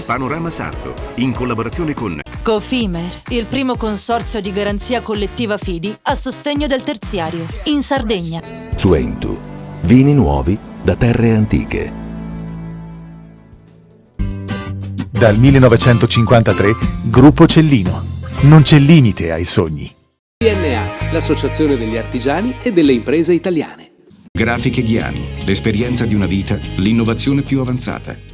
Panorama Sardo, in collaborazione con Cofimer, il primo consorzio di garanzia collettiva fidi a sostegno del terziario, in Sardegna. Suentu, vini nuovi da terre antiche. Dal 1953, Gruppo Cellino. Non c'è limite ai sogni. PNA, l'associazione degli artigiani e delle imprese italiane. Grafiche Ghiani, l'esperienza di una vita, l'innovazione più avanzata.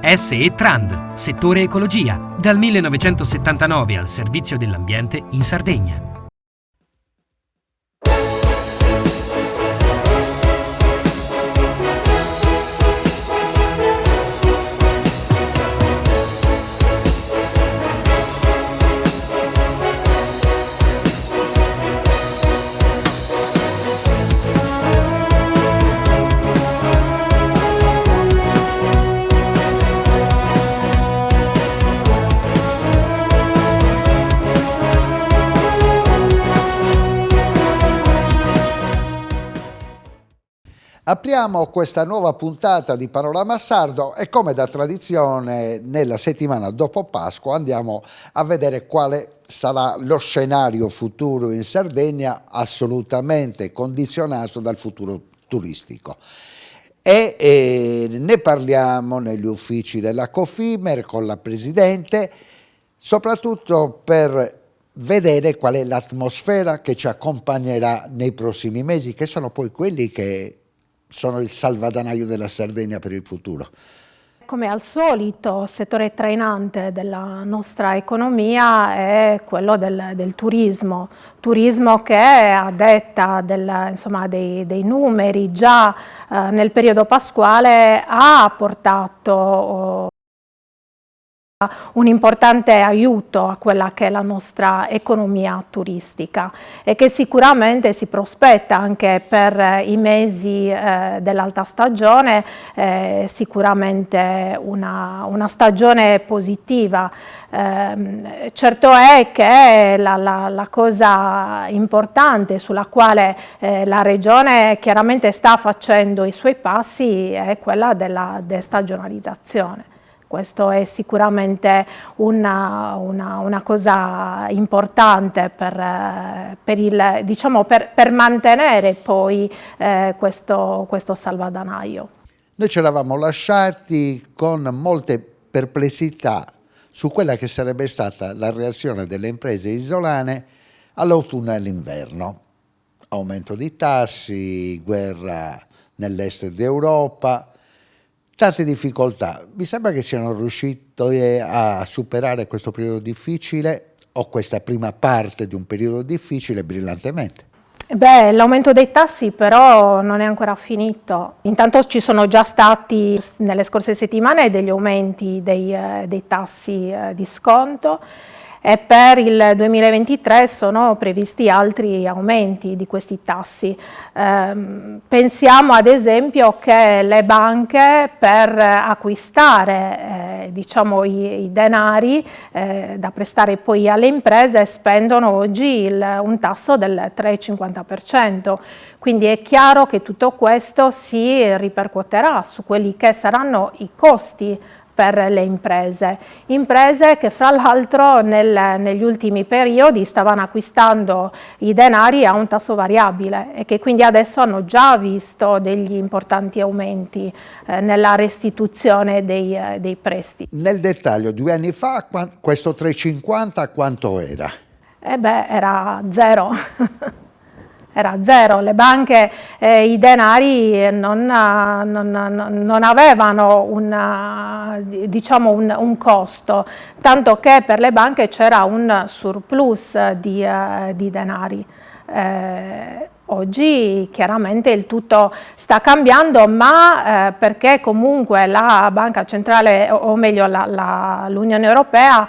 SE Trand, settore ecologia, dal 1979 al servizio dell'ambiente in Sardegna. Apriamo questa nuova puntata di Panorama Sardo e come da tradizione nella settimana dopo Pasqua andiamo a vedere quale sarà lo scenario futuro in Sardegna, assolutamente condizionato dal futuro turistico. E ne parliamo negli uffici della Cofimer con la Presidente, soprattutto per vedere qual è l'atmosfera che ci accompagnerà nei prossimi mesi, che sono poi quelli che sono il salvadanaio della Sardegna per il futuro. Come al solito, il settore trainante della nostra economia è quello del turismo che a detta dei numeri già nel periodo pasquale ha portato un importante aiuto a quella che è la nostra economia turistica e che sicuramente si prospetta anche per i mesi dell'alta stagione, sicuramente una stagione positiva. Certo è che la cosa importante sulla quale la Regione chiaramente sta facendo i suoi passi è quella della destagionalizzazione. Questo è sicuramente una cosa importante per mantenere poi questo salvadanaio. Noi ci eravamo lasciati con molte perplessità su quella che sarebbe stata la reazione delle imprese isolane all'autunno e all'inverno. Aumento di tassi, guerra nell'est d'Europa, tante difficoltà. Mi sembra che siano riusciti a superare questo periodo difficile o questa prima parte di un periodo difficile brillantemente. Beh, l'aumento dei tassi però non è ancora finito. Intanto ci sono già stati nelle scorse settimane degli aumenti dei tassi di sconto e per il 2023 sono previsti altri aumenti di questi tassi. Pensiamo ad esempio che le banche per acquistare i denari da prestare poi alle imprese spendono oggi un tasso del 3,50%, quindi è chiaro che tutto questo si ripercuoterà su quelli che saranno i costi per le imprese che fra l'altro negli ultimi periodi stavano acquistando i denari a un tasso variabile e che quindi adesso hanno già visto degli importanti aumenti nella restituzione dei prestiti. Nel dettaglio, 2 anni fa questo 3,50 quanto era? Era zero. Era zero, le banche i denari non avevano un costo, tanto che per le banche c'era un surplus di denari. Oggi chiaramente il tutto sta cambiando, ma perché comunque la Banca Centrale, o meglio l'Unione Europea,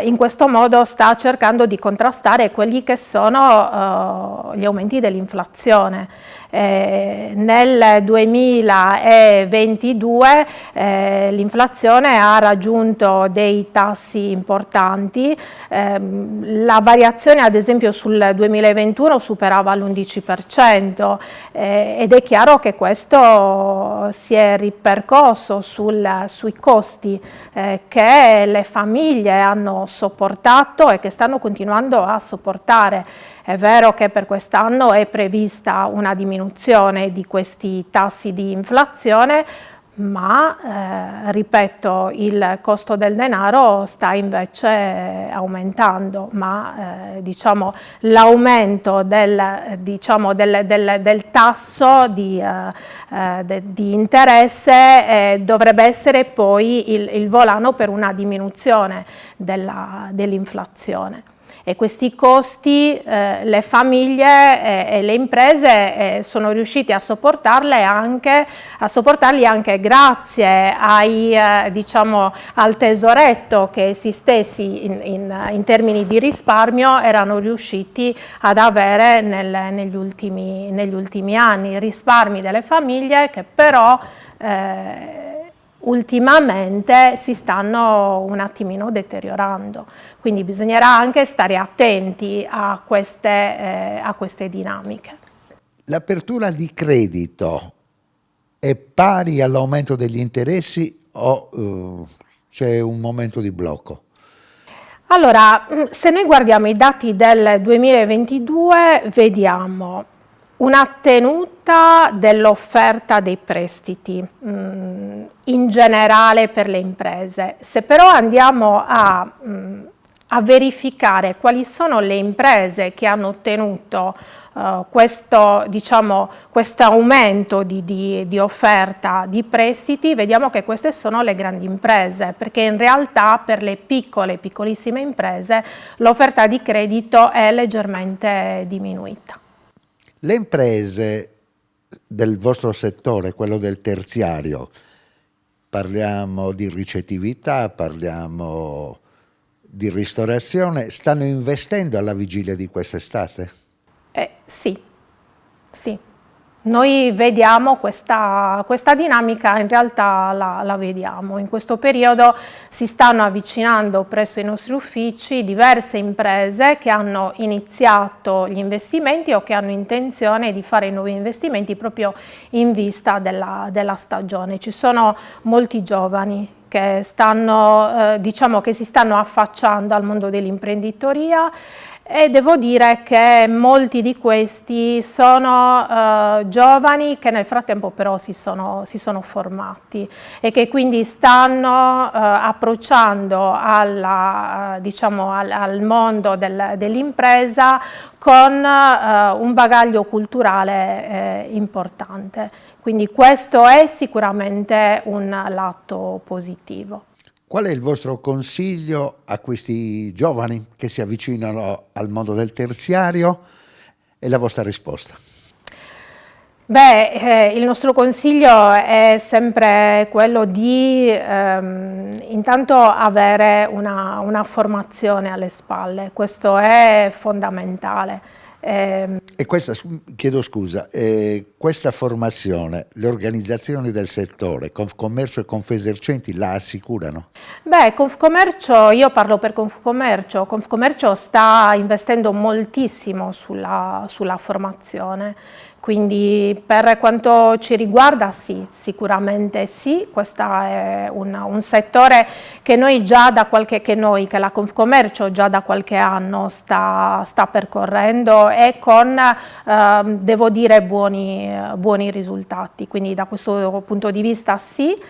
in questo modo sta cercando di contrastare quelli che sono gli aumenti dell'inflazione. Nel 2022 l'inflazione ha raggiunto dei tassi importanti, la variazione ad esempio sul 2021 superava l'11%. 100%, ed è chiaro che questo si è ripercosso sui costi che le famiglie hanno sopportato e che stanno continuando a sopportare. È vero che per quest'anno è prevista una diminuzione di questi tassi di inflazione, ma ripeto, il costo del denaro sta invece aumentando, ma diciamo, l'aumento del tasso di interesse dovrebbe essere poi il volano per una diminuzione dell'inflazione. E questi costi le famiglie e le imprese sono riusciti a sopportarli anche grazie al tesoretto che essi stessi in termini di risparmio erano riusciti ad avere negli ultimi anni, risparmi delle famiglie che però ultimamente si stanno un attimino deteriorando, quindi bisognerà anche stare attenti a queste dinamiche. L'apertura di credito è pari all'aumento degli interessi o c'è un momento di blocco? Allora, se noi guardiamo i dati del 2022 vediamo una tenuta dell'offerta dei prestiti in generale per le imprese. Se però andiamo a verificare quali sono le imprese che hanno ottenuto questo aumento di offerta di prestiti, vediamo che queste sono le grandi imprese, perché in realtà per le piccolissime imprese l'offerta di credito è leggermente diminuita. Le imprese del vostro settore, quello del terziario, parliamo di ricettività, parliamo di ristorazione, stanno investendo alla vigilia di quest'estate? Sì. Noi vediamo questa dinamica, in realtà la vediamo. In questo periodo si stanno avvicinando presso i nostri uffici diverse imprese che hanno iniziato gli investimenti o che hanno intenzione di fare nuovi investimenti proprio in vista della stagione. Ci sono molti giovani che che si stanno affacciando al mondo dell'imprenditoria, e devo dire che molti di questi sono giovani che nel frattempo però si sono formati e che quindi stanno approcciando al mondo dell'impresa con un bagaglio culturale importante. Quindi questo è sicuramente un lato positivo. Qual è il vostro consiglio a questi giovani che si avvicinano al mondo del terziario e la vostra risposta? Il nostro consiglio è sempre quello di intanto avere una formazione alle spalle, questo è fondamentale. E questa, chiedo scusa, questa formazione le organizzazioni del settore, Confcommercio e Confesercenti, la assicurano? Confcommercio, io parlo per Confcommercio sta investendo moltissimo sulla formazione. Quindi per quanto ci riguarda sì, sicuramente sì, questo è un settore che noi che la Confcommercio già da qualche anno sta percorrendo e con, devo dire, buoni risultati, quindi da questo punto di vista sì.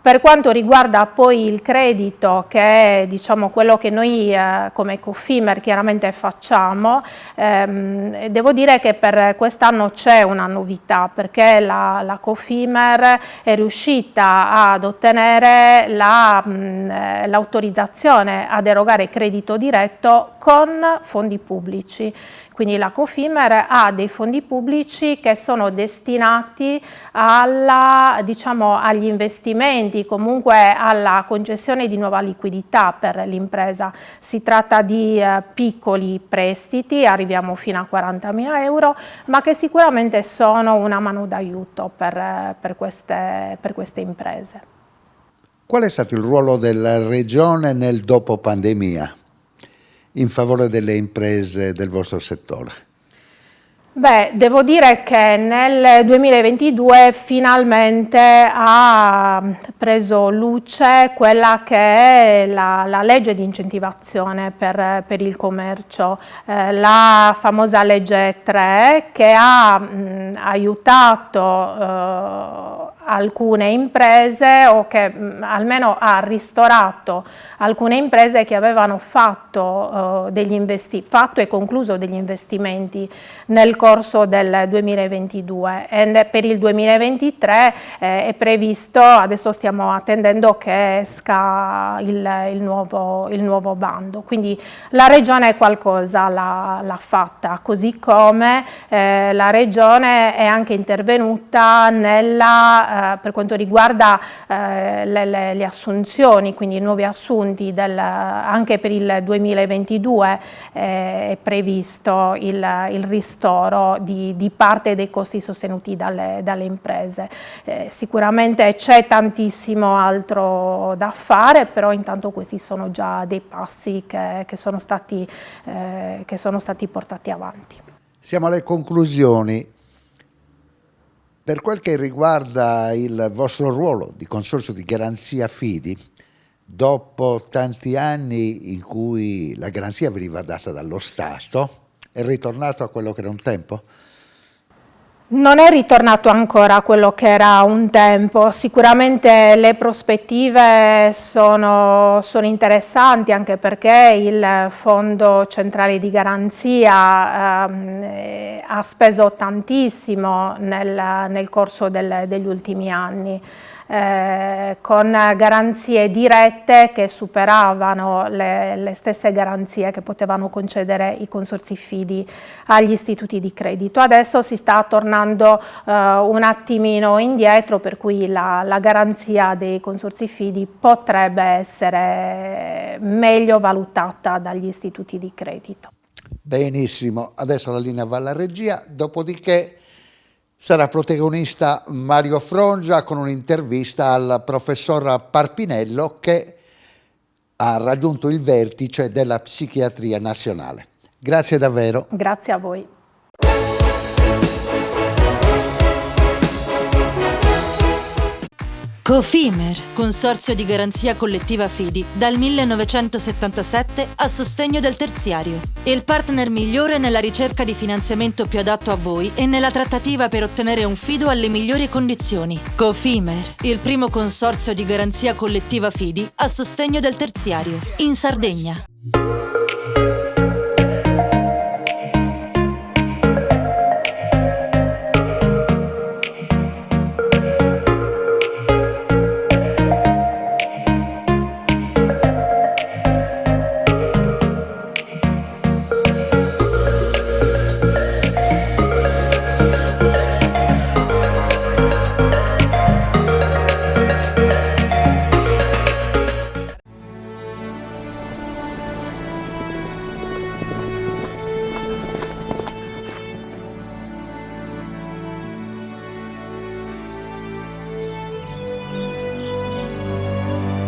Per quanto riguarda poi il credito, che è quello che noi come Cofimer chiaramente facciamo, devo dire che per quest'anno c'è una novità, perché la Cofimer è riuscita ad ottenere l'autorizzazione ad erogare credito diretto con fondi pubblici. Quindi la Cofimer ha dei fondi pubblici che sono destinati agli investimenti, comunque alla concessione di nuova liquidità per l'impresa. Si tratta di piccoli prestiti, arriviamo fino a 40.000 euro, ma che sicuramente sono una mano d'aiuto per queste imprese. Qual è stato il ruolo della Regione nel dopo pandemia in favore delle imprese del vostro settore? Beh, devo dire che nel 2022 finalmente ha preso luce quella che è la legge di incentivazione per il commercio, la famosa legge 3, che ha aiutato alcune imprese, o che almeno ha ristorato alcune imprese che avevano fatto e concluso degli investimenti nel corso del 2022, e per il 2023 è previsto, adesso stiamo attendendo che esca il nuovo bando, quindi la Regione qualcosa l'ha fatta, così come la Regione è anche intervenuta per quanto riguarda le assunzioni, quindi i nuovi assunti anche per il 2022 è previsto il ristoro di parte dei costi sostenuti dalle imprese. Sicuramente c'è tantissimo altro da fare, però intanto questi sono già dei passi che sono stati portati avanti. Siamo alle conclusioni. Per quel che riguarda il vostro ruolo di Consorzio di Garanzia Fidi, dopo tanti anni in cui la garanzia veniva data dallo Stato, è ritornato a quello che era un tempo? Non è ritornato ancora a quello che era un tempo, sicuramente le prospettive sono interessanti, anche perché il Fondo Centrale di Garanzia ha speso tantissimo nel corso degli ultimi anni, con garanzie dirette che superavano le stesse garanzie che potevano concedere i consorzi fidi agli istituti di credito. Adesso si sta tornando un attimino indietro, per cui la garanzia dei consorzi fidi potrebbe essere meglio valutata dagli istituti di credito. Benissimo, adesso la linea va alla regia, dopodiché sarà protagonista Mario Frongia con un'intervista al professor Parpinello, che ha raggiunto il vertice della psichiatria nazionale. Grazie davvero. Grazie a voi. Cofimer, consorzio di garanzia collettiva Fidi, dal 1977 a sostegno del terziario. Il partner migliore nella ricerca di finanziamento più adatto a voi e nella trattativa per ottenere un fido alle migliori condizioni. Cofimer, il primo consorzio di garanzia collettiva Fidi a sostegno del terziario, in Sardegna.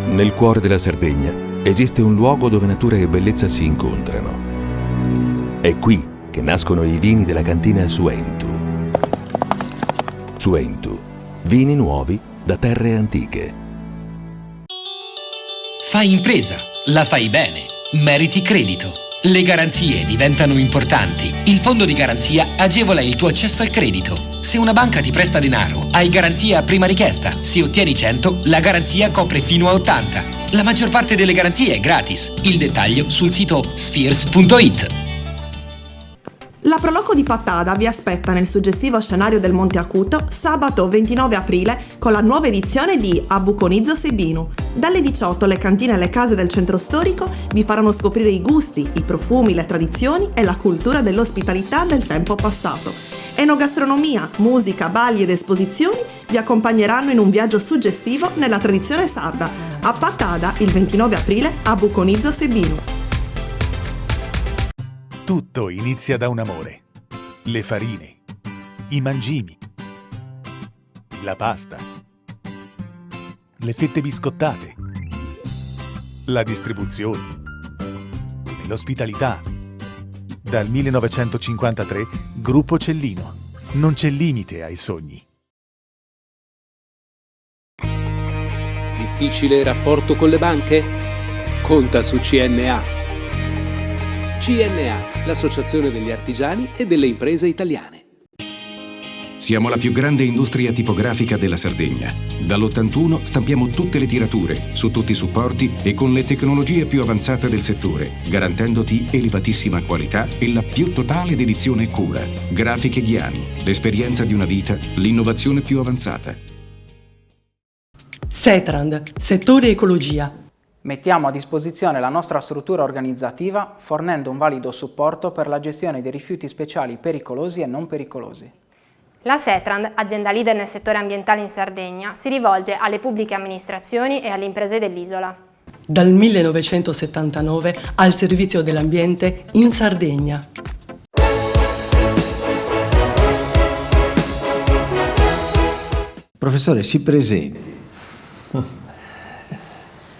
Nel cuore della Sardegna esiste un luogo dove natura e bellezza si incontrano. È qui che nascono i vini della cantina Suentu. Suentu, vini nuovi da terre antiche. Fai impresa, la fai bene, meriti credito. Le garanzie diventano importanti. Il fondo di garanzia agevola il tuo accesso al credito. Se una banca ti presta denaro, hai garanzia a prima richiesta. Se ottieni 100, la garanzia copre fino a 80. La maggior parte delle garanzie è gratis. Il dettaglio sul sito spheres.it. La Proloco di Pattada vi aspetta nel suggestivo scenario del Monte Acuto sabato 29 aprile con la nuova edizione di Abuconizzo Sebinu. Dalle 18 le cantine e le case del centro storico vi faranno scoprire i gusti, i profumi, le tradizioni e la cultura dell'ospitalità del tempo passato. Enogastronomia, musica, balli ed esposizioni vi accompagneranno in un viaggio suggestivo nella tradizione sarda. A Pattada il 29 aprile a Buconizzo Sebinu. Tutto inizia da un amore. Le farine, i mangimi, la pasta, le fette biscottate, la distribuzione, l'ospitalità. Dal 1953, Gruppo Cellino. Non c'è limite ai sogni. Difficile rapporto con le banche? Conta su CNA. CNA, l'associazione degli artigiani e delle imprese italiane. Siamo la più grande industria tipografica della Sardegna. Dall'81 stampiamo tutte le tirature, su tutti i supporti e con le tecnologie più avanzate del settore, garantendoti elevatissima qualità e la più totale dedizione e cura. Grafiche Ghiani, l'esperienza di una vita, l'innovazione più avanzata. Setrand, settore ecologia. Mettiamo a disposizione la nostra struttura organizzativa fornendo un valido supporto per la gestione dei rifiuti speciali pericolosi e non pericolosi. La Setrand, azienda leader nel settore ambientale in Sardegna, si rivolge alle pubbliche amministrazioni e alle imprese dell'isola. Dal 1979 al servizio dell'ambiente in Sardegna. Professore, si presenti.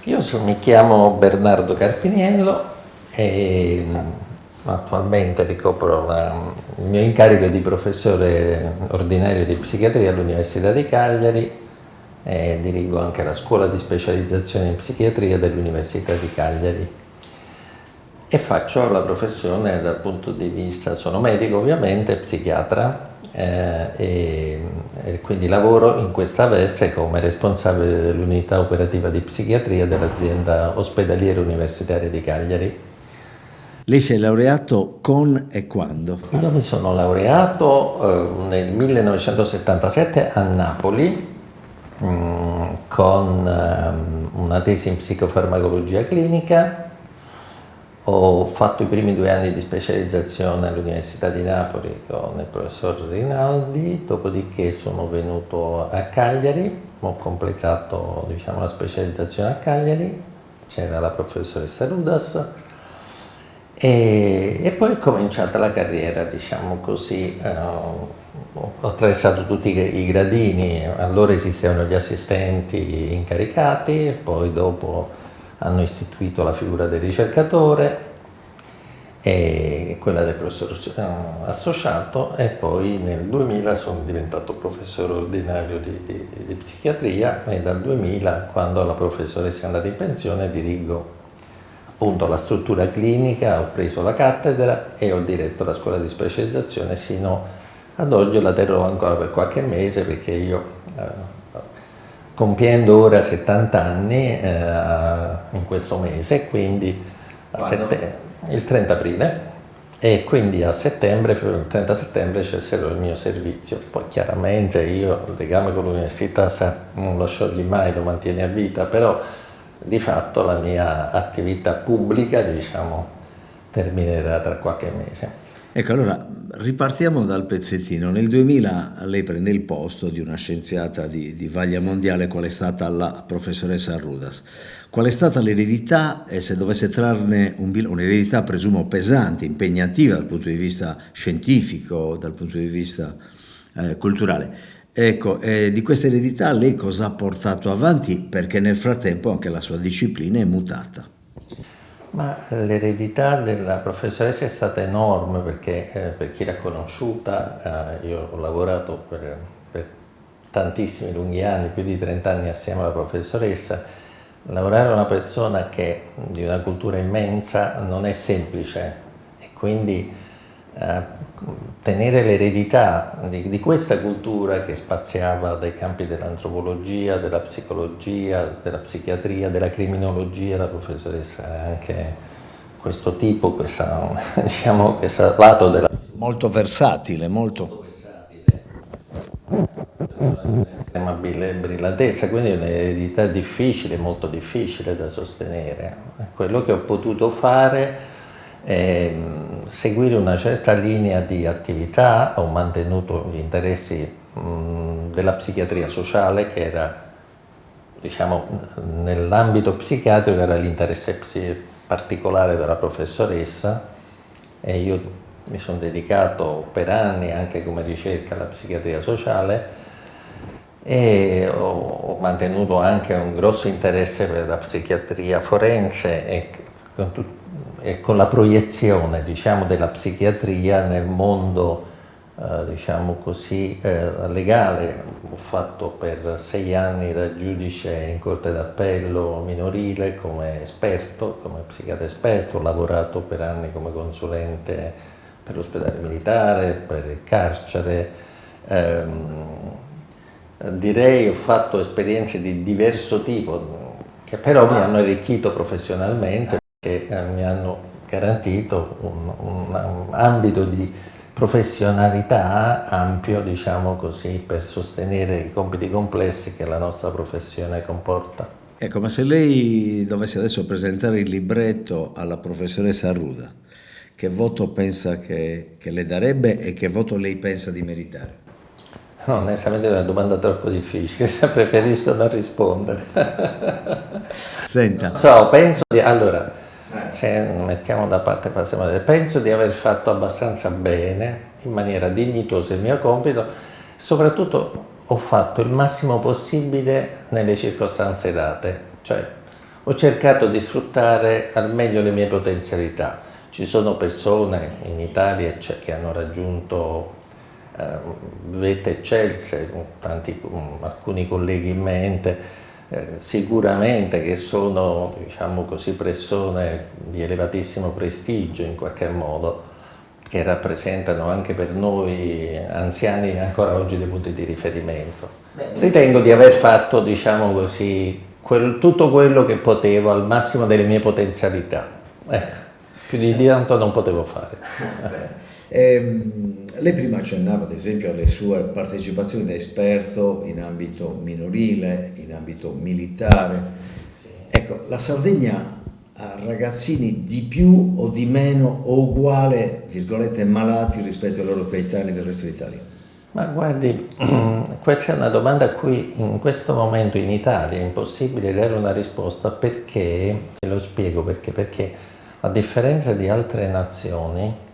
Io mi chiamo Bernardo Carpiniello e attualmente ricopro il mio incarico di professore ordinario di psichiatria all'Università di Cagliari e dirigo anche la scuola di specializzazione in psichiatria dell'Università di Cagliari e faccio la professione dal punto di vista, sono medico ovviamente, psichiatra e quindi lavoro in questa veste come responsabile dell'unità operativa di psichiatria dell'azienda ospedaliera universitaria di Cagliari. Lei si è laureato con e quando? Io mi sono laureato nel 1977 a Napoli con una tesi in psicofarmacologia clinica. Ho fatto i primi 2 anni di specializzazione all'Università di Napoli con il professor Rinaldi, dopodiché sono venuto a Cagliari, ho completato la specializzazione a Cagliari, c'era la professoressa Rudas. E poi è cominciata la carriera, ho attraversato tutti i gradini, allora esistevano gli assistenti incaricati, poi dopo hanno istituito la figura del ricercatore e quella del professore associato e poi nel 2000 sono diventato professore ordinario di psichiatria e dal 2000, quando la professoressa è andata in pensione, dirigo appunto la struttura clinica, ho preso la cattedra e ho diretto la scuola di specializzazione sino ad oggi, la terrò ancora per qualche mese perché io compiendo ora 70 anni in questo mese, quindi il 30 aprile e quindi a settembre, il 30 settembre cesserò il mio servizio. Poi chiaramente io il legame con l'università non lo sciogli mai, lo mantieni a vita, però di fatto la mia attività pubblica terminerà tra qualche mese. Ecco, allora ripartiamo dal pezzettino. Nel 2000 lei prende il posto di una scienziata di vaglia mondiale, qual è stata la professoressa Rudas. Qual è stata l'eredità e se dovesse trarne un'eredità presumo pesante, impegnativa dal punto di vista scientifico, dal punto di vista culturale. Ecco, di questa eredità lei cosa ha portato avanti? Perché nel frattempo anche la sua disciplina è mutata. Ma l'eredità della professoressa è stata enorme perché per chi l'ha conosciuta, io ho lavorato per tantissimi lunghi anni, più di 30 anni assieme alla professoressa. Lavorare con una persona che di una cultura immensa non è semplice e quindi tenere l'eredità di questa cultura che spaziava dai campi dell'antropologia, della psicologia, della psichiatria, della criminologia, la professoressa è anche questo tipo, questo lato della... Molto versatile, molto estrema brillantezza, quindi è un'eredità difficile, molto difficile da sostenere. Quello che ho potuto fare seguire una certa linea di attività, ho mantenuto gli interessi della psichiatria sociale che era, nell'ambito psichiatrico era l'interesse particolare della professoressa e io mi sono dedicato per anni anche come ricerca alla psichiatria sociale e ho mantenuto anche un grosso interesse per la psichiatria forense e con la proiezione, diciamo, della psichiatria nel mondo diciamo così, legale. Ho fatto per 6 anni da giudice in corte d'appello minorile come esperto, come psichiatra esperto, ho lavorato per anni come consulente per l'ospedale militare, per il carcere, direi ho fatto esperienze di diverso tipo che però mi hanno arricchito professionalmente, che mi hanno garantito un ambito di professionalità ampio, diciamo così, per sostenere i compiti complessi che la nostra professione comporta. Ecco, ma se lei dovesse adesso presentare il libretto alla professoressa Arruda, che voto pensa che le darebbe e che voto lei pensa di meritare? No, onestamente è una domanda troppo difficile, preferisco non rispondere. Senta. So, penso di... Allora, se mettiamo da parte penso di aver fatto abbastanza bene, in maniera dignitosa il mio compito, soprattutto ho fatto il massimo possibile nelle circostanze date, cioè ho cercato di sfruttare al meglio le mie potenzialità. Ci sono persone in Italia che hanno raggiunto vette eccelse, alcuni colleghi in mente, sicuramente che sono, diciamo così, persone di elevatissimo prestigio in qualche modo, che rappresentano anche per noi anziani ancora oggi dei punti di riferimento. Ritengo di aver fatto, diciamo così, tutto quello che potevo al massimo delle mie potenzialità. Ecco, più di tanto non potevo fare. Lei prima accennava ad esempio alle sue partecipazioni da esperto in ambito minorile, in ambito militare. Ecco, la Sardegna ha ragazzini di più o di meno o uguale, virgolette, malati rispetto ai loro coetanei del resto d'Italia? Ma guardi, questa è una domanda a cui in questo momento in Italia è impossibile dare una risposta, perché, e lo spiego perché a differenza di altre nazioni,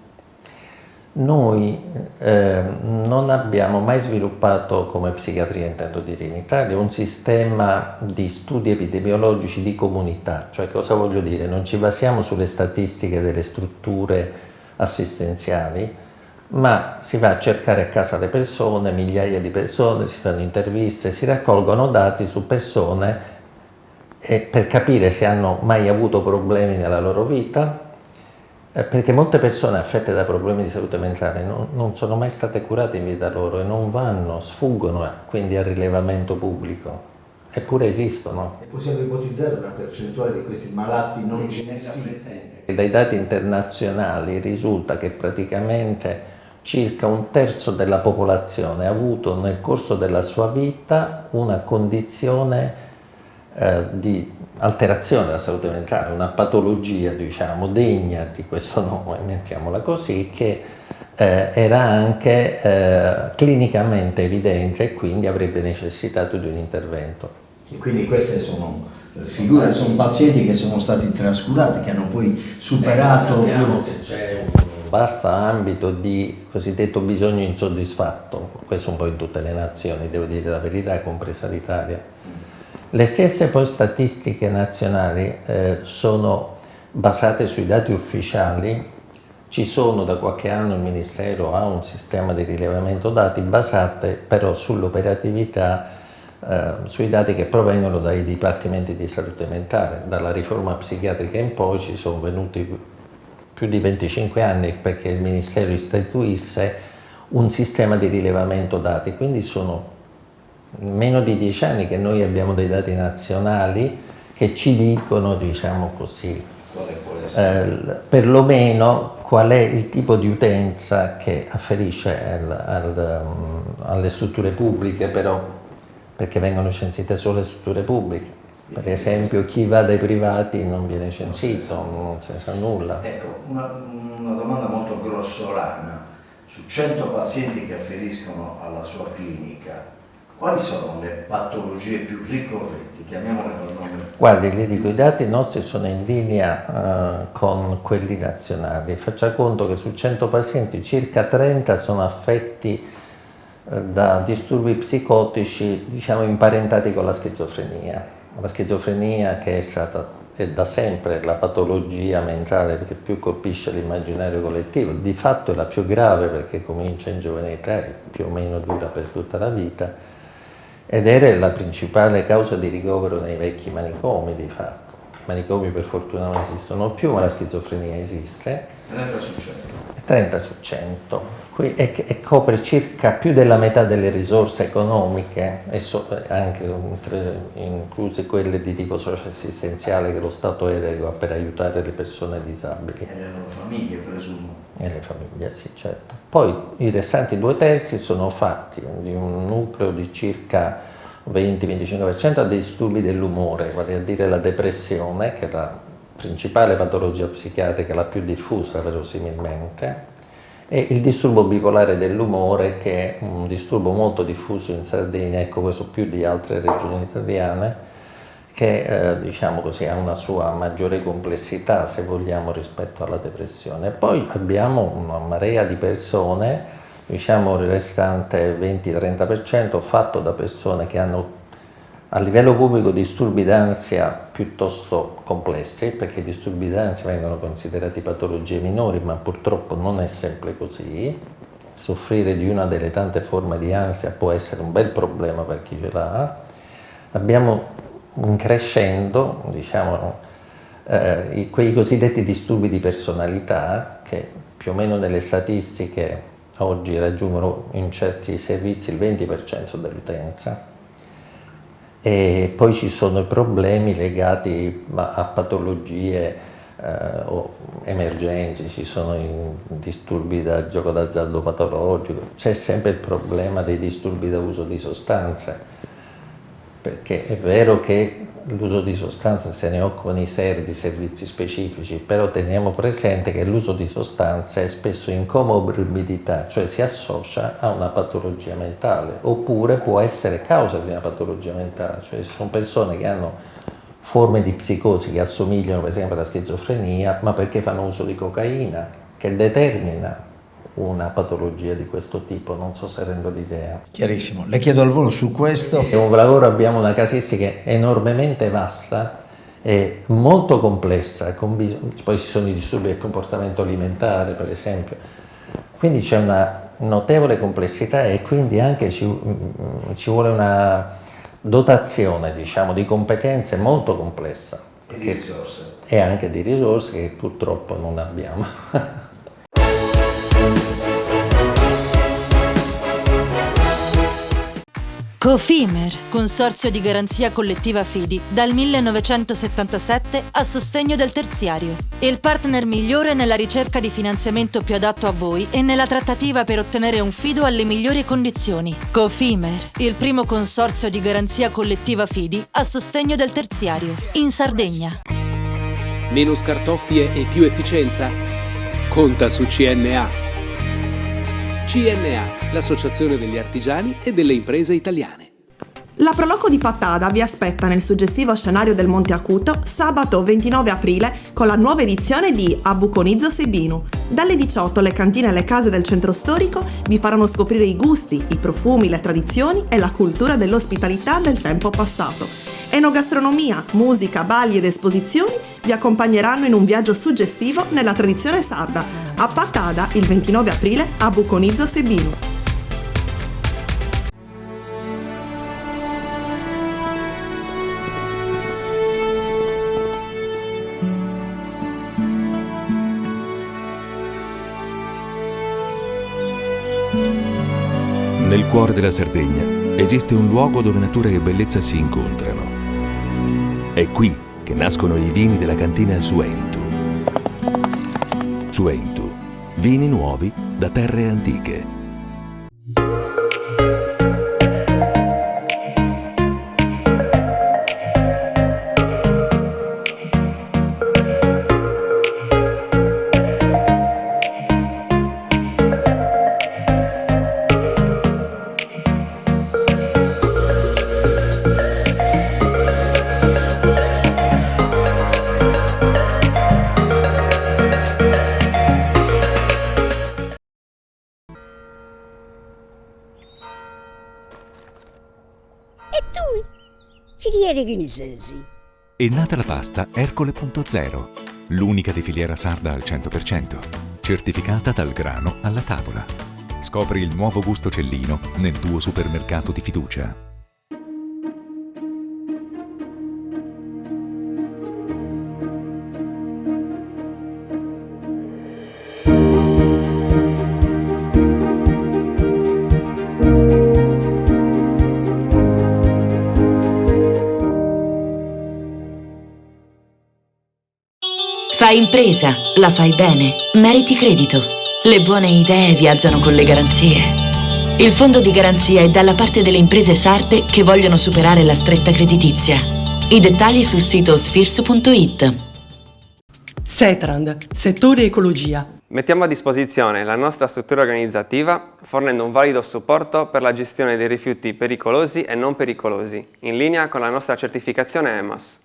noi non abbiamo mai sviluppato, come psichiatria intendo dire in Italia, un sistema di studi epidemiologici di comunità. Cioè, cosa voglio dire? Non ci basiamo sulle statistiche delle strutture assistenziali, ma si va a cercare a casa le persone, migliaia di persone, si fanno interviste, si raccolgono dati su persone per capire se hanno mai avuto problemi nella loro vita, perché molte persone affette da problemi di salute mentale non sono mai state curate in vita loro e non vanno, sfuggono quindi al rilevamento pubblico, eppure esistono. E possiamo ipotizzare una percentuale di questi malati non genesi? Dai dati internazionali risulta che praticamente circa 1/3 della popolazione ha avuto nel corso della sua vita una condizione di alterazione della salute mentale, una patologia, diciamo, degna di questo nome, mettiamola così, che era anche clinicamente evidente e quindi avrebbe necessitato di un intervento. E quindi queste sono figure, sono pazienti che sono stati trascurati, che hanno poi superato... Sappiamo che c'è un vasto ambito di cosiddetto bisogno insoddisfatto, questo un po' in tutte le nazioni, devo dire la verità, compresa l'Italia. Le stesse poi statistiche nazionali sono basate sui dati ufficiali. Ci sono da qualche anno, il Ministero ha un sistema di rilevamento dati basate però sull'operatività, sui dati che provengono dai dipartimenti di salute mentale. Dalla riforma psichiatrica in poi ci sono venuti più di 25 anni perché il Ministero istituisse un sistema di rilevamento dati, quindi sono meno di 10 anni che noi abbiamo dei dati nazionali che ci dicono, diciamo così, perlomeno qual è il tipo di utenza che afferisce alle strutture pubbliche, però perché vengono censite solo le strutture pubbliche. Per esempio chi va dai privati non viene censito, non se ne sa nulla. Ecco, una domanda molto grossolana. Su 100 pazienti che afferiscono alla sua clinica, quali sono le patologie più ricorrenti? Chiamiamole col nome. Guardi, le dico, i dati nostri sono in linea con quelli nazionali. Faccia conto che su 100 pazienti circa 30 sono affetti da disturbi psicotici, diciamo, imparentati con la schizofrenia. La schizofrenia che è stata è da sempre la patologia mentale che più colpisce l'immaginario collettivo, di fatto è la più grave perché comincia in giovane età e più o meno dura per tutta la vita, ed era la principale causa di ricovero nei vecchi manicomi di fatto. I manicomi per fortuna non esistono più, ma la schizofrenia esiste. 30 su 100. 30 su 100. E copre circa più della metà delle risorse economiche, e anche incluse quelle di tipo socio-assistenziale che lo Stato eroga per aiutare le persone disabili. E le loro famiglie, presumo. E le famiglie, sì, certo. Poi i restanti 2/3 sono fatti di un nucleo di circa 20-25% a disturbi dell'umore, vale a dire la depressione, che è la principale patologia psichiatrica, la più diffusa verosimilmente, e il disturbo bipolare dell'umore, che è un disturbo molto diffuso in Sardegna, ecco questo più di altre regioni italiane, che diciamo così ha una sua maggiore complessità, se vogliamo, rispetto alla depressione. Poi abbiamo una marea di persone, diciamo il restante 20-30%, fatto da persone che hanno a livello pubblico disturbi d'ansia piuttosto complessi, perché i disturbi d'ansia vengono considerati patologie minori, ma purtroppo non è sempre così. Soffrire di una delle tante forme di ansia può essere un bel problema per chi ce l'ha. Abbiamo un crescendo, diciamo, quei cosiddetti disturbi di personalità, che più o meno nelle statistiche oggi raggiungono in certi servizi il 20% dell'utenza. E poi ci sono i problemi legati a patologie o emergenti, ci sono i disturbi da gioco d'azzardo patologico, c'è sempre il problema dei disturbi da uso di sostanze, perché è vero che l'uso di sostanze se ne occupano i SER di servizi specifici, però teniamo presente che l'uso di sostanze è spesso in comorbidità, cioè si associa a una patologia mentale, oppure può essere causa di una patologia mentale, cioè ci sono persone che hanno forme di psicosi che assomigliano per esempio alla schizofrenia, ma perché fanno uso di cocaina, che determina una patologia di questo tipo, non so se rendo l'idea. Chiarissimo. Le chiedo al volo su questo. È un lavoro, abbiamo una casistica enormemente vasta e molto complessa, poi ci sono i disturbi del comportamento alimentare per esempio, quindi c'è una notevole complessità e quindi anche ci vuole una dotazione, diciamo, di competenze molto complessa. E di risorse. E anche di risorse che purtroppo non abbiamo. Cofimer, consorzio di garanzia collettiva Fidi, dal 1977 a sostegno del terziario. Il partner migliore nella ricerca di finanziamento più adatto a voi e nella trattativa per ottenere un fido alle migliori condizioni. Cofimer, il primo consorzio di garanzia collettiva Fidi a sostegno del terziario, in Sardegna. Meno scartoffie e più efficienza? Conta su CNA. CNA, l'associazione degli artigiani e delle imprese italiane. La Proloco di Pattada vi aspetta nel suggestivo scenario del Monte Acuto sabato 29 aprile con la nuova edizione di Abuconizzo Sebinu. Dalle 18 le cantine e le case del centro storico vi faranno scoprire i gusti, i profumi, le tradizioni e la cultura dell'ospitalità del tempo passato. Enogastronomia, musica, balli ed esposizioni vi accompagneranno in un viaggio suggestivo nella tradizione sarda. A Pattada, il 29 aprile, a Buconizzo Sebinu. Nel cuore della Sardegna esiste un luogo dove natura e bellezza si incontrano. È qui che nascono i vini della cantina Suentu. Suentu, vini nuovi da terre antiche. Filiere che ne sei? È nata la pasta Ercole.0, l'unica di filiera sarda al 100%, certificata dal grano alla tavola. Scopri il nuovo gusto Cellino nel tuo supermercato di fiducia. Fai impresa, la fai bene, meriti credito. Le buone idee viaggiano con le garanzie. Il fondo di garanzia è dalla parte delle imprese sarde che vogliono superare la stretta creditizia. I dettagli sul sito sfirso.it. Setrand, settore ecologia. Mettiamo a disposizione la nostra struttura organizzativa fornendo un valido supporto per la gestione dei rifiuti pericolosi e non pericolosi, in linea con la nostra certificazione EMAS.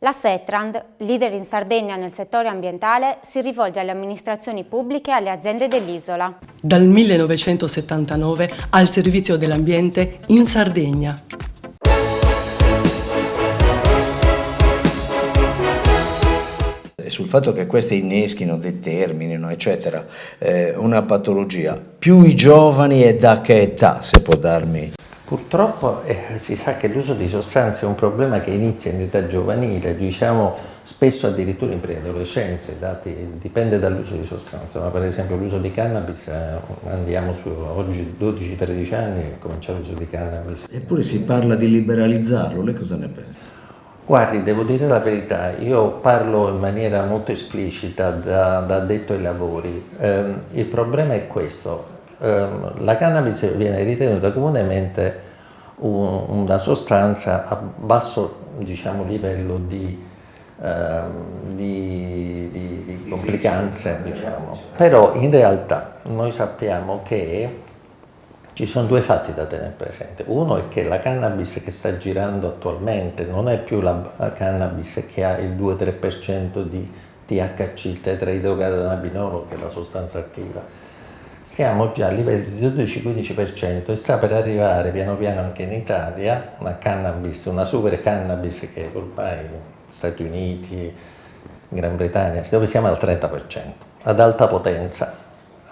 La Setrand, leader in Sardegna nel settore ambientale, si rivolge alle amministrazioni pubbliche e alle aziende dell'isola. Dal 1979 al servizio dell'ambiente in Sardegna. Sul fatto che queste inneschino, determinino, eccetera, una patologia, più i giovani e da che età, se può darmi? Purtroppo si sa che l'uso di sostanze è un problema che inizia in età giovanile, diciamo spesso addirittura in preadolescenza, dipende dall'uso di sostanze, ma per esempio l'uso di cannabis, andiamo su oggi 12-13 anni e comincia l'uso di cannabis. Eppure si parla di liberalizzarlo, lei cosa ne pensa? Guardi, devo dire la verità, io parlo in maniera molto esplicita da addetto ai lavori. Il problema è questo. La cannabis viene ritenuta comunemente una sostanza a basso, diciamo, livello di complicanze, diciamo. Però in realtà noi sappiamo che ci sono due fatti da tenere presente. Uno è che la cannabis che sta girando attualmente non è più la cannabis che ha il 2-3% di THC, il tetraidrocannabinolo, che è la sostanza attiva. Stiamo già a livello di 12-15% e sta per arrivare piano piano anche in Italia una super cannabis che ormai Stati Uniti, Gran Bretagna, dove siamo al 30%, ad alta potenza,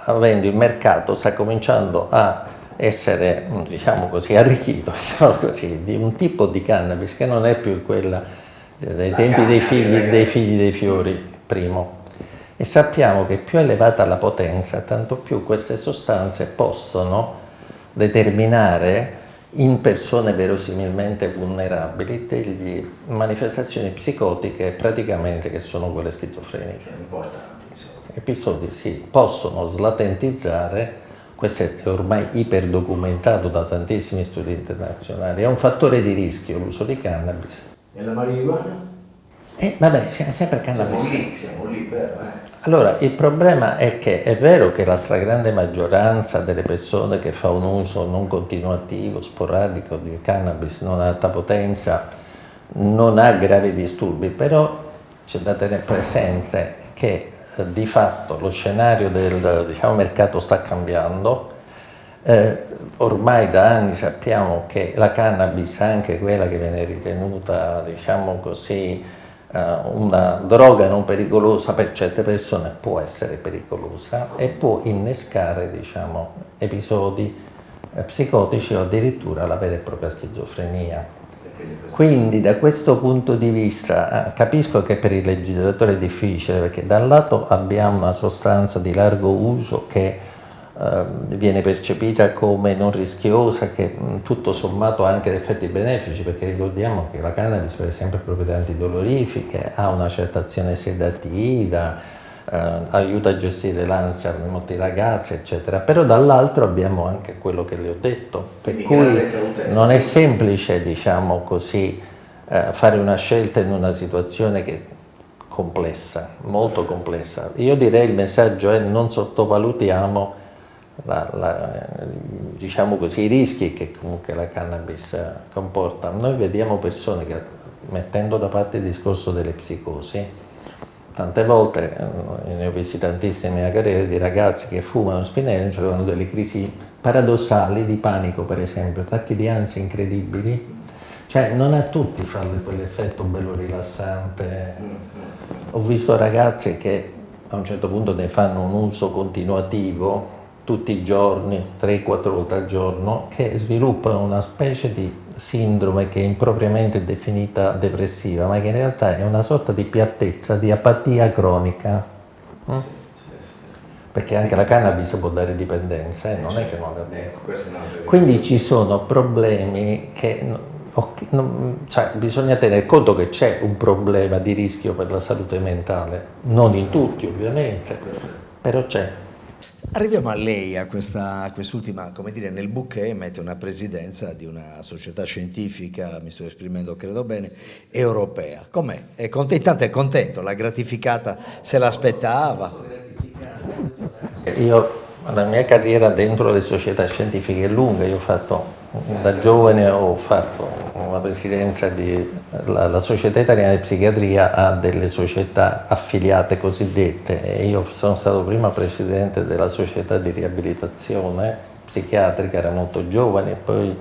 avendo il mercato sta cominciando a essere, diciamo così, arricchito, diciamo così, di un tipo di cannabis che non è più quella dei tempi dei figli dei fiori, primo. E sappiamo che più elevata la potenza, tanto più queste sostanze possono determinare in persone verosimilmente vulnerabili delle manifestazioni psicotiche praticamente che sono quelle schizofreniche. Episodi sì, possono slatentizzare, questo è ormai iperdocumentato da tantissimi studi internazionali, è un fattore di rischio l'uso di cannabis. E la marijuana? Vabbè, sempre cannabis. Siamo lì, vero? Allora, il problema è che è vero che la stragrande maggioranza delle persone che fa un uso non continuativo, sporadico di cannabis non ad alta potenza non ha gravi disturbi, però c'è da tenere presente che di fatto lo scenario del mercato sta cambiando. Ormai da anni sappiamo che la cannabis, anche quella che viene ritenuta, diciamo così, una droga non pericolosa per certe persone, può essere pericolosa e può innescare, diciamo, episodi psicotici o addirittura la vera e propria schizofrenia. Quindi da questo punto di vista capisco che per il legislatore è difficile, perché da un lato abbiamo una sostanza di largo uso che viene percepita come non rischiosa, che tutto sommato ha anche effetti benefici, perché ricordiamo che la cannabis per esempio ha proprietà antidolorifiche, ha una certa azione sedativa, aiuta a gestire l'ansia per molti ragazzi, eccetera. Però dall'altro abbiamo anche quello che le ho detto, per cui non è semplice, diciamo così, fare una scelta in una situazione che è complessa, molto complessa. Io direi il messaggio è: non sottovalutiamo diciamo così, i rischi che comunque la cannabis comporta. Noi vediamo persone che, mettendo da parte il discorso delle psicosi, tante volte, ne ho visti tantissimi nella carriera, di ragazzi che fumano spinelli, cioè hanno delle crisi paradossali di panico, per esempio, attacchi di ansia incredibili, Cioè non a tutti fa quell'effetto bello rilassante. Ho visto ragazzi che a un certo punto ne fanno un uso continuativo tutti i giorni, 3-4 volte al giorno, che sviluppano una specie di sindrome che è impropriamente definita depressiva, ma che in realtà è una sorta di piattezza, di apatia cronica. Perché anche la cannabis può dare dipendenza, non è che non la dà. Quindi ci sono problemi che cioè, bisogna tenere conto che c'è un problema di rischio per la salute mentale, non in tutti ovviamente, però c'è. Arriviamo a lei, a quest'ultima, come dire, nel bouquet mette una presidenza di una società scientifica, mi sto esprimendo credo bene, europea. Com'è? Intanto è contento, l'ha gratificata, se l'aspettava? La mia carriera dentro le società scientifiche è lunga, io ho fatto, da giovane ho fatto la presidenza la Società Italiana di Psichiatria ha delle società affiliate cosiddette e io sono stato prima presidente della Società di Riabilitazione Psichiatrica, era molto giovane, e poi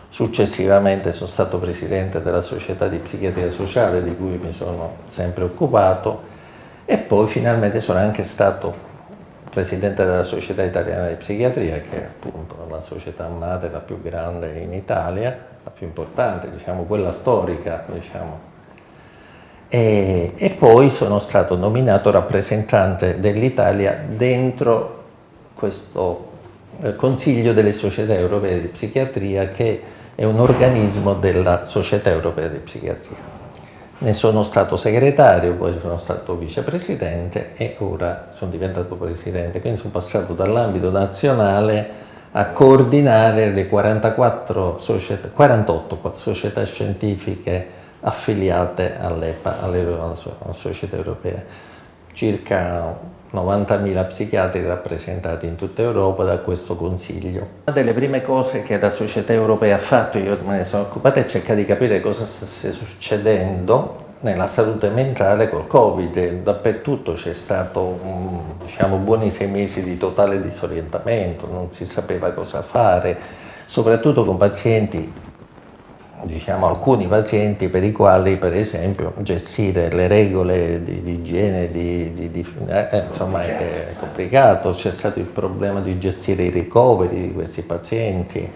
successivamente sono stato presidente della Società di Psichiatria Sociale di cui mi sono sempre occupato e poi finalmente sono anche stato presidente della Società Italiana di Psichiatria, che è appunto la società madre, la più grande in Italia, la più importante, diciamo, quella storica, diciamo. E poi sono stato nominato rappresentante dell'Italia dentro questo Consiglio delle Società Europee di Psichiatria, che è un organismo della Società Europea di Psichiatria. Ne sono stato segretario, poi sono stato vicepresidente e ora sono diventato presidente, quindi sono passato dall'ambito nazionale a coordinare le 48 società scientifiche affiliate all'EPA, alla Società Europea. Circa 90.000 psichiatri rappresentati in tutta Europa da questo consiglio. Una delle prime cose che la Società Europea ha fatto, io me ne sono occupato, è cercare di capire cosa stesse succedendo nella salute mentale col Covid. Dappertutto c'è stato diciamo, buoni 6 mesi di totale disorientamento, non si sapeva cosa fare, soprattutto con pazienti, diciamo alcuni pazienti per i quali per esempio gestire le regole di igiene insomma è complicato, c'è stato il problema di gestire i ricoveri di questi pazienti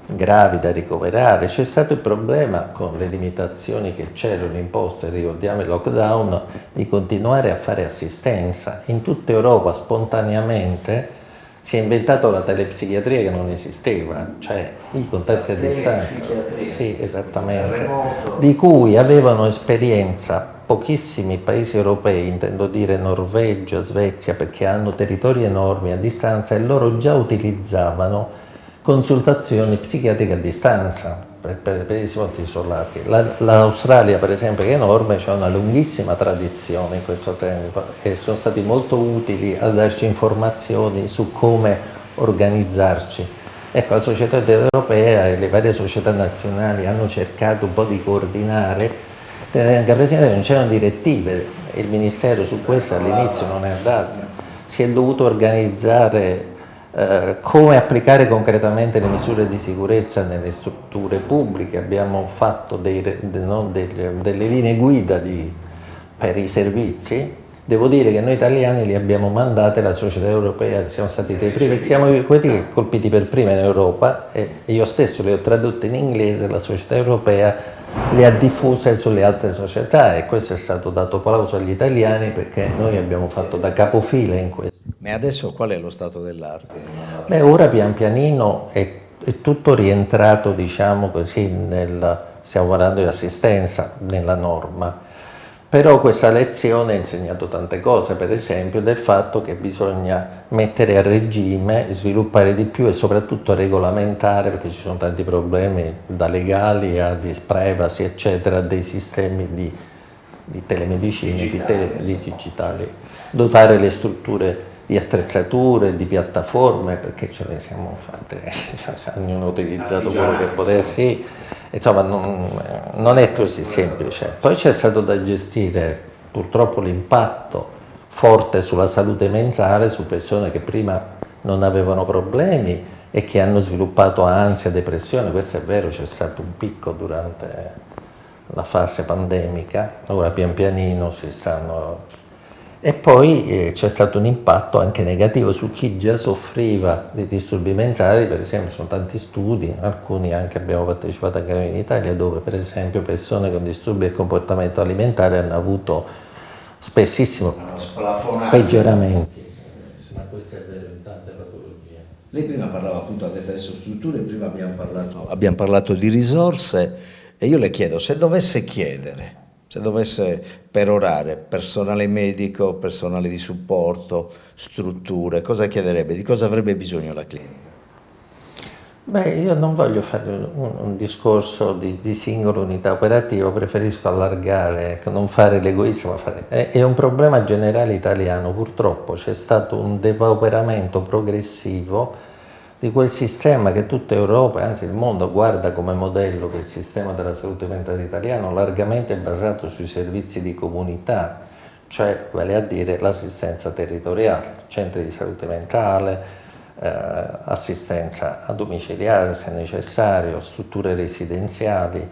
gravi da ricoverare, c'è stato il problema con le limitazioni che c'erano imposte, ricordiamo il lockdown, di continuare a fare assistenza. In tutta Europa spontaneamente si è inventato la telepsichiatria che non esisteva, cioè i contatti a distanza, sì, esattamente, di cui avevano esperienza pochissimi paesi europei, intendo dire Norvegia, Svezia, perché hanno territori enormi a distanza e loro già utilizzavano consultazioni psichiatriche a distanza per paesi molto isolati. L'Australia, per esempio, che è enorme, c'è una lunghissima tradizione in questo tempo e sono stati molto utili a darci informazioni su come organizzarci. Ecco, la Società Europea e le varie società nazionali hanno cercato un po' di coordinare, anche presente che non c'erano direttive, il Ministero su questo all'inizio non è andato, si è dovuto organizzare come applicare concretamente le misure di sicurezza nelle strutture pubbliche. Abbiamo fatto delle linee guida per i servizi. Devo dire che noi italiani li abbiamo mandate alla Società Europea, siamo stati dei primi, siamo quelli colpiti per prima in Europa e io stesso le ho tradotte in inglese, la Società Europea le ha diffuse sulle altre società e questo è stato dato applauso agli italiani perché noi abbiamo fatto da capofila in questo. Ma adesso qual è lo stato dell'arte? Beh, ora pian pianino è tutto rientrato, diciamo così, stiamo parlando di assistenza nella norma, però questa lezione ha insegnato tante cose, per esempio del fatto che bisogna mettere a regime, sviluppare di più e soprattutto regolamentare, perché ci sono tanti problemi da legali a di privacy eccetera, dei sistemi di telemedicina, di digitali, dotare le strutture di attrezzature, di piattaforme, perché ce le siamo fatte, ognuno ha utilizzato quello che potessi, insomma non è così semplice. Poi c'è stato da gestire purtroppo l'impatto forte sulla salute mentale su persone che prima non avevano problemi e che hanno sviluppato ansia, depressione. Questo è vero, c'è stato un picco durante la fase pandemica, ora pian pianino si stanno... E poi c'è stato un impatto anche negativo su chi già soffriva di disturbi mentali. Per esempio sono tanti studi, alcuni anche abbiamo partecipato anche noi in Italia, dove per esempio persone con disturbi del comportamento alimentare hanno avuto spessissimo peggioramenti. Ma questo è vero in tante patologie. Lei prima parlava appunto adesso strutture, prima abbiamo parlato di risorse, e io le chiedo, se dovesse perorare personale medico, personale di supporto, strutture, cosa chiederebbe? Di cosa avrebbe bisogno la clinica? Beh, io non voglio fare un discorso di singola unità operativa, preferisco allargare, non fare l'egoista, ma fare... È un problema generale italiano, purtroppo c'è stato un depauperamento progressivo di quel sistema che tutta Europa, anzi il mondo, guarda come modello, che è il sistema della salute mentale italiano, largamente basato sui servizi di comunità, cioè vale a dire l'assistenza territoriale, centri di salute mentale, assistenza domiciliare se necessario, strutture residenziali,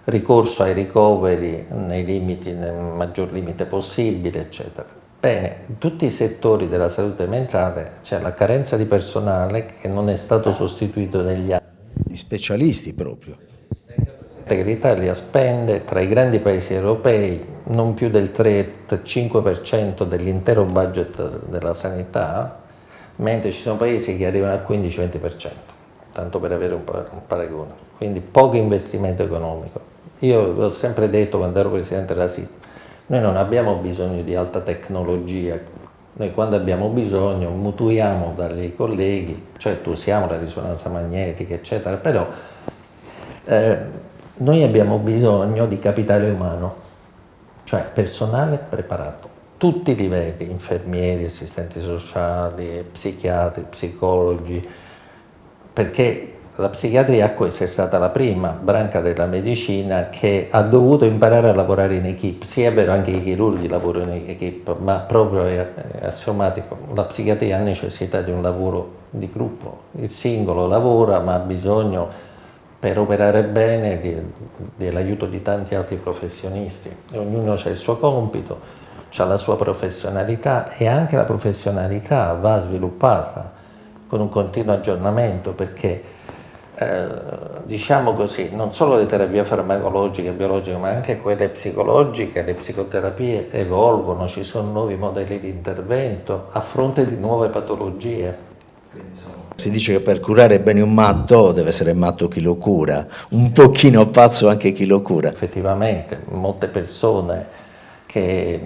ricorso ai ricoveri nel maggior limite possibile, eccetera. Bene, in tutti i settori della salute mentale c'è la carenza di personale che non è stato sostituito negli anni. Di specialisti proprio. Che l'Italia spende tra i grandi paesi europei non più del 3-5% dell'intero budget della sanità, mentre ci sono paesi che arrivano al 15-20%, tanto per avere un paragone. Quindi poco investimento economico. Io l'ho sempre detto quando ero presidente della SIT, noi non abbiamo bisogno di alta tecnologia, noi quando abbiamo bisogno mutuiamo dai colleghi, cioè usiamo la risonanza magnetica, eccetera, però noi abbiamo bisogno di capitale umano, cioè personale preparato, tutti i livelli, infermieri, assistenti sociali, psichiatri, psicologi, perché la psichiatria, questa è stata la prima branca della medicina che ha dovuto imparare a lavorare in equipe. Sì, è vero, anche i chirurghi lavorano in equipe, ma proprio è assiomatico. La psichiatria ha necessità di un lavoro di gruppo. Il singolo lavora, ma ha bisogno, per operare bene, dell'aiuto di tanti altri professionisti. E ognuno ha il suo compito, ha la sua professionalità, e anche la professionalità va sviluppata con un continuo aggiornamento, perché diciamo così, non solo le terapie farmacologiche e biologiche, ma anche quelle psicologiche, le psicoterapie evolvono, ci sono nuovi modelli di intervento a fronte di nuove patologie. Si dice che per curare bene un matto deve essere matto chi lo cura, un pochino pazzo anche chi lo cura. Effettivamente, molte persone che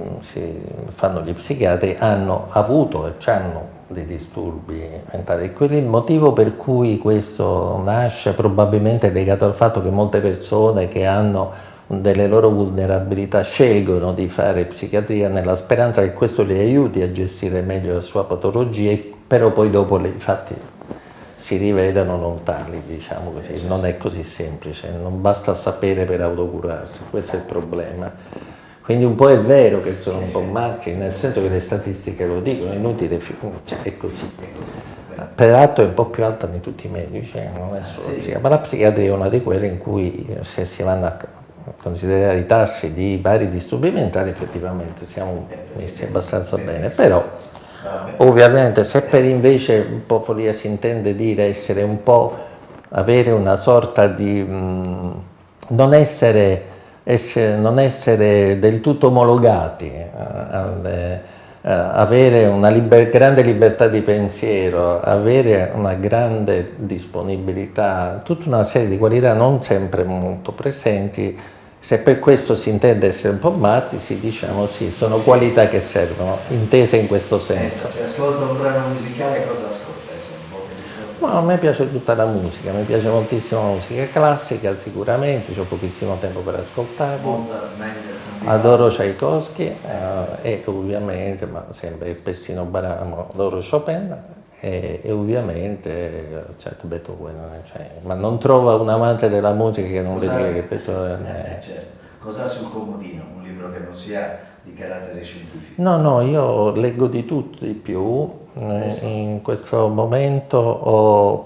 fanno gli psichiatri hanno avuto e hanno dei disturbi mentali. Quello è il motivo per cui questo nasce, probabilmente legato al fatto che molte persone che hanno delle loro vulnerabilità scelgono di fare psichiatria nella speranza che questo li aiuti a gestire meglio la sua patologia, però poi dopo infatti si rivelano non tali, diciamo così. Non è così semplice, non basta sapere per autocurarsi, questo è il problema. Quindi un po' è vero che sono un po' macchine, nel senso che le statistiche lo dicono, è inutile, cioè è così. Peraltro è un po' più alta di tutti i medici, non è solo psichiatria, ma la psichiatria è una di quelle in cui, se si vanno a considerare i tassi di vari disturbi mentali, effettivamente siamo messi abbastanza bene. Però ovviamente se per invece un po' follia si intende dire essere un po', avere una sorta di non essere del tutto omologati, avere una grande libertà di pensiero, avere una grande disponibilità, tutta una serie di qualità non sempre molto presenti. Se per questo si intende essere un po' matti, diciamo sì, sono qualità che servono, intese in questo senso. Se ascolta un brano musicale, cosa ascolta? No, a me piace tutta la musica, mi piace moltissimo la musica classica sicuramente, ho pochissimo tempo per ascoltarla, adoro Tchaikovsky e ovviamente, ma sempre il Pessino Baramo, adoro Chopin e ovviamente certo Beethoven, ma non trova un amante della musica che non le dica che Beethoven è. Cosa ha sul comodino? Un libro che non sia di carattere scientifico? No, io leggo di tutto di più. In questo momento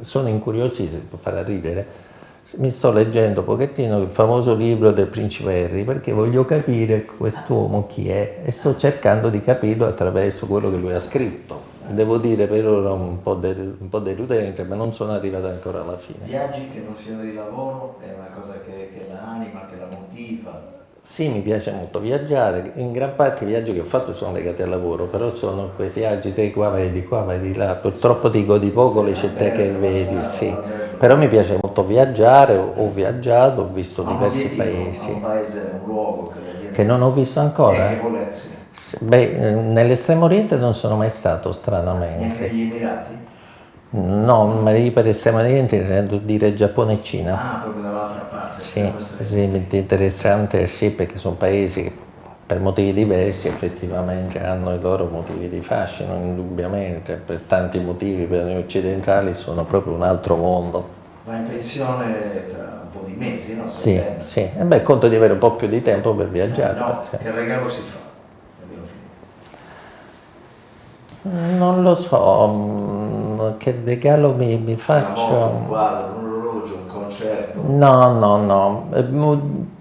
sono incuriosito, per far ridere. Mi sto leggendo un pochettino il famoso libro del Principe Harry, perché voglio capire quest'uomo chi è e sto cercando di capirlo attraverso quello che lui ha scritto. Devo dire per ora un po' deludente, ma non sono arrivato ancora alla fine. Viaggi che non siano di lavoro è una cosa che la anima, che la motiva? Sì, mi piace molto viaggiare, in gran parte i viaggi che ho fatto sono legati al lavoro, però sono quei viaggi di qua vai di là, purtroppo ti godi poco le città che vedi, sì. Però mi piace molto viaggiare, ho viaggiato, ho visto diversi paesi. Un paese, un luogo che non ho visto ancora? Che volessi? Beh, nell'estremo oriente non sono mai stato, stranamente. Neanche gli Emirati? No, ma io per estremo oriente intendo dire Giappone e Cina. Ah, proprio dall'altra parte. Sì, interessante, sì, perché sono paesi che per motivi diversi effettivamente hanno i loro motivi di fascino, indubbiamente, per tanti motivi, per noi occidentali sono proprio un altro mondo. Va in pensione tra un po' di mesi, no? Sì. E beh, conto di avere un po' più di tempo per viaggiare. No, che regalo si fa? Non lo so, che regalo mi faccio? Un quadro, un orologio, un concerto? No.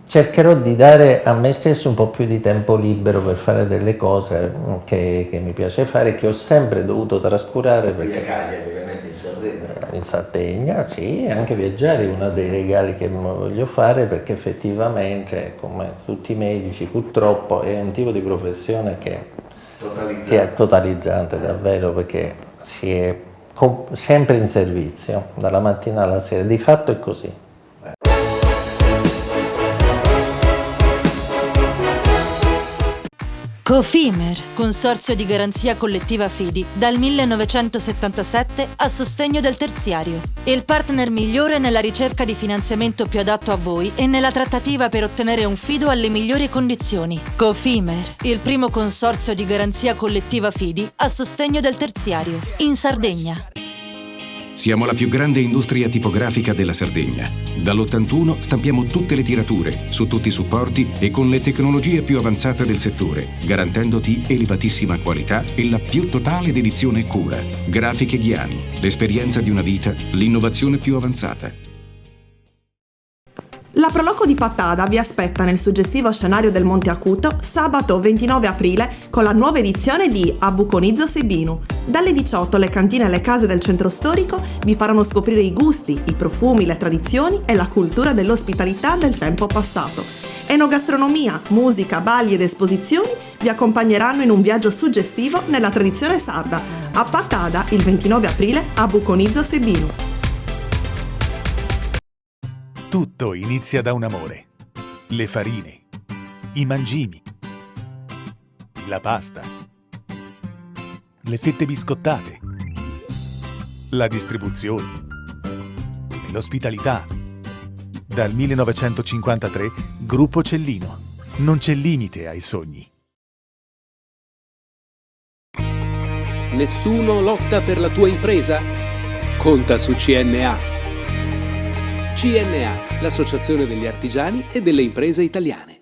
Cercherò di dare a me stesso un po' più di tempo libero per fare delle cose che mi piace fare, che ho sempre dovuto trascurare. Perché Cagliari, ovviamente in Sardegna. In Sardegna, sì, anche viaggiare è uno dei regali che voglio fare, perché effettivamente, come tutti i medici, purtroppo è un tipo di professione che si è totalizzante davvero, perché si è sempre in servizio, dalla mattina alla sera, di fatto è così. Cofimer, consorzio di garanzia collettiva Fidi, dal 1977 a sostegno del terziario. Il partner migliore nella ricerca di finanziamento più adatto a voi e nella trattativa per ottenere un fido alle migliori condizioni. Cofimer, il primo consorzio di garanzia collettiva Fidi a sostegno del terziario, in Sardegna. Siamo la più grande industria tipografica della Sardegna. Dall'81 stampiamo tutte le tirature, su tutti i supporti e con le tecnologie più avanzate del settore, garantendoti elevatissima qualità e la più totale dedizione e cura. Grafiche Ghiani, l'esperienza di una vita, l'innovazione più avanzata. La Proloco di Pattada vi aspetta nel suggestivo scenario del Monte Acuto sabato 29 aprile con la nuova edizione di Abuconizzo Sebinu. Dalle 18 le cantine e le case del centro storico vi faranno scoprire i gusti, i profumi, le tradizioni e la cultura dell'ospitalità del tempo passato. Enogastronomia, musica, balli ed esposizioni vi accompagneranno in un viaggio suggestivo nella tradizione sarda. A Pattada il 29 aprile Abuconizzo Sebinu. Tutto inizia da un amore. Le farine, i mangimi, la pasta, le fette biscottate, la distribuzione, l'ospitalità. Dal 1953, Gruppo Cellino. Non c'è limite ai sogni. Nessuno lotta per la tua impresa? Conta su CNA. CNA, l'associazione degli artigiani e delle imprese italiane.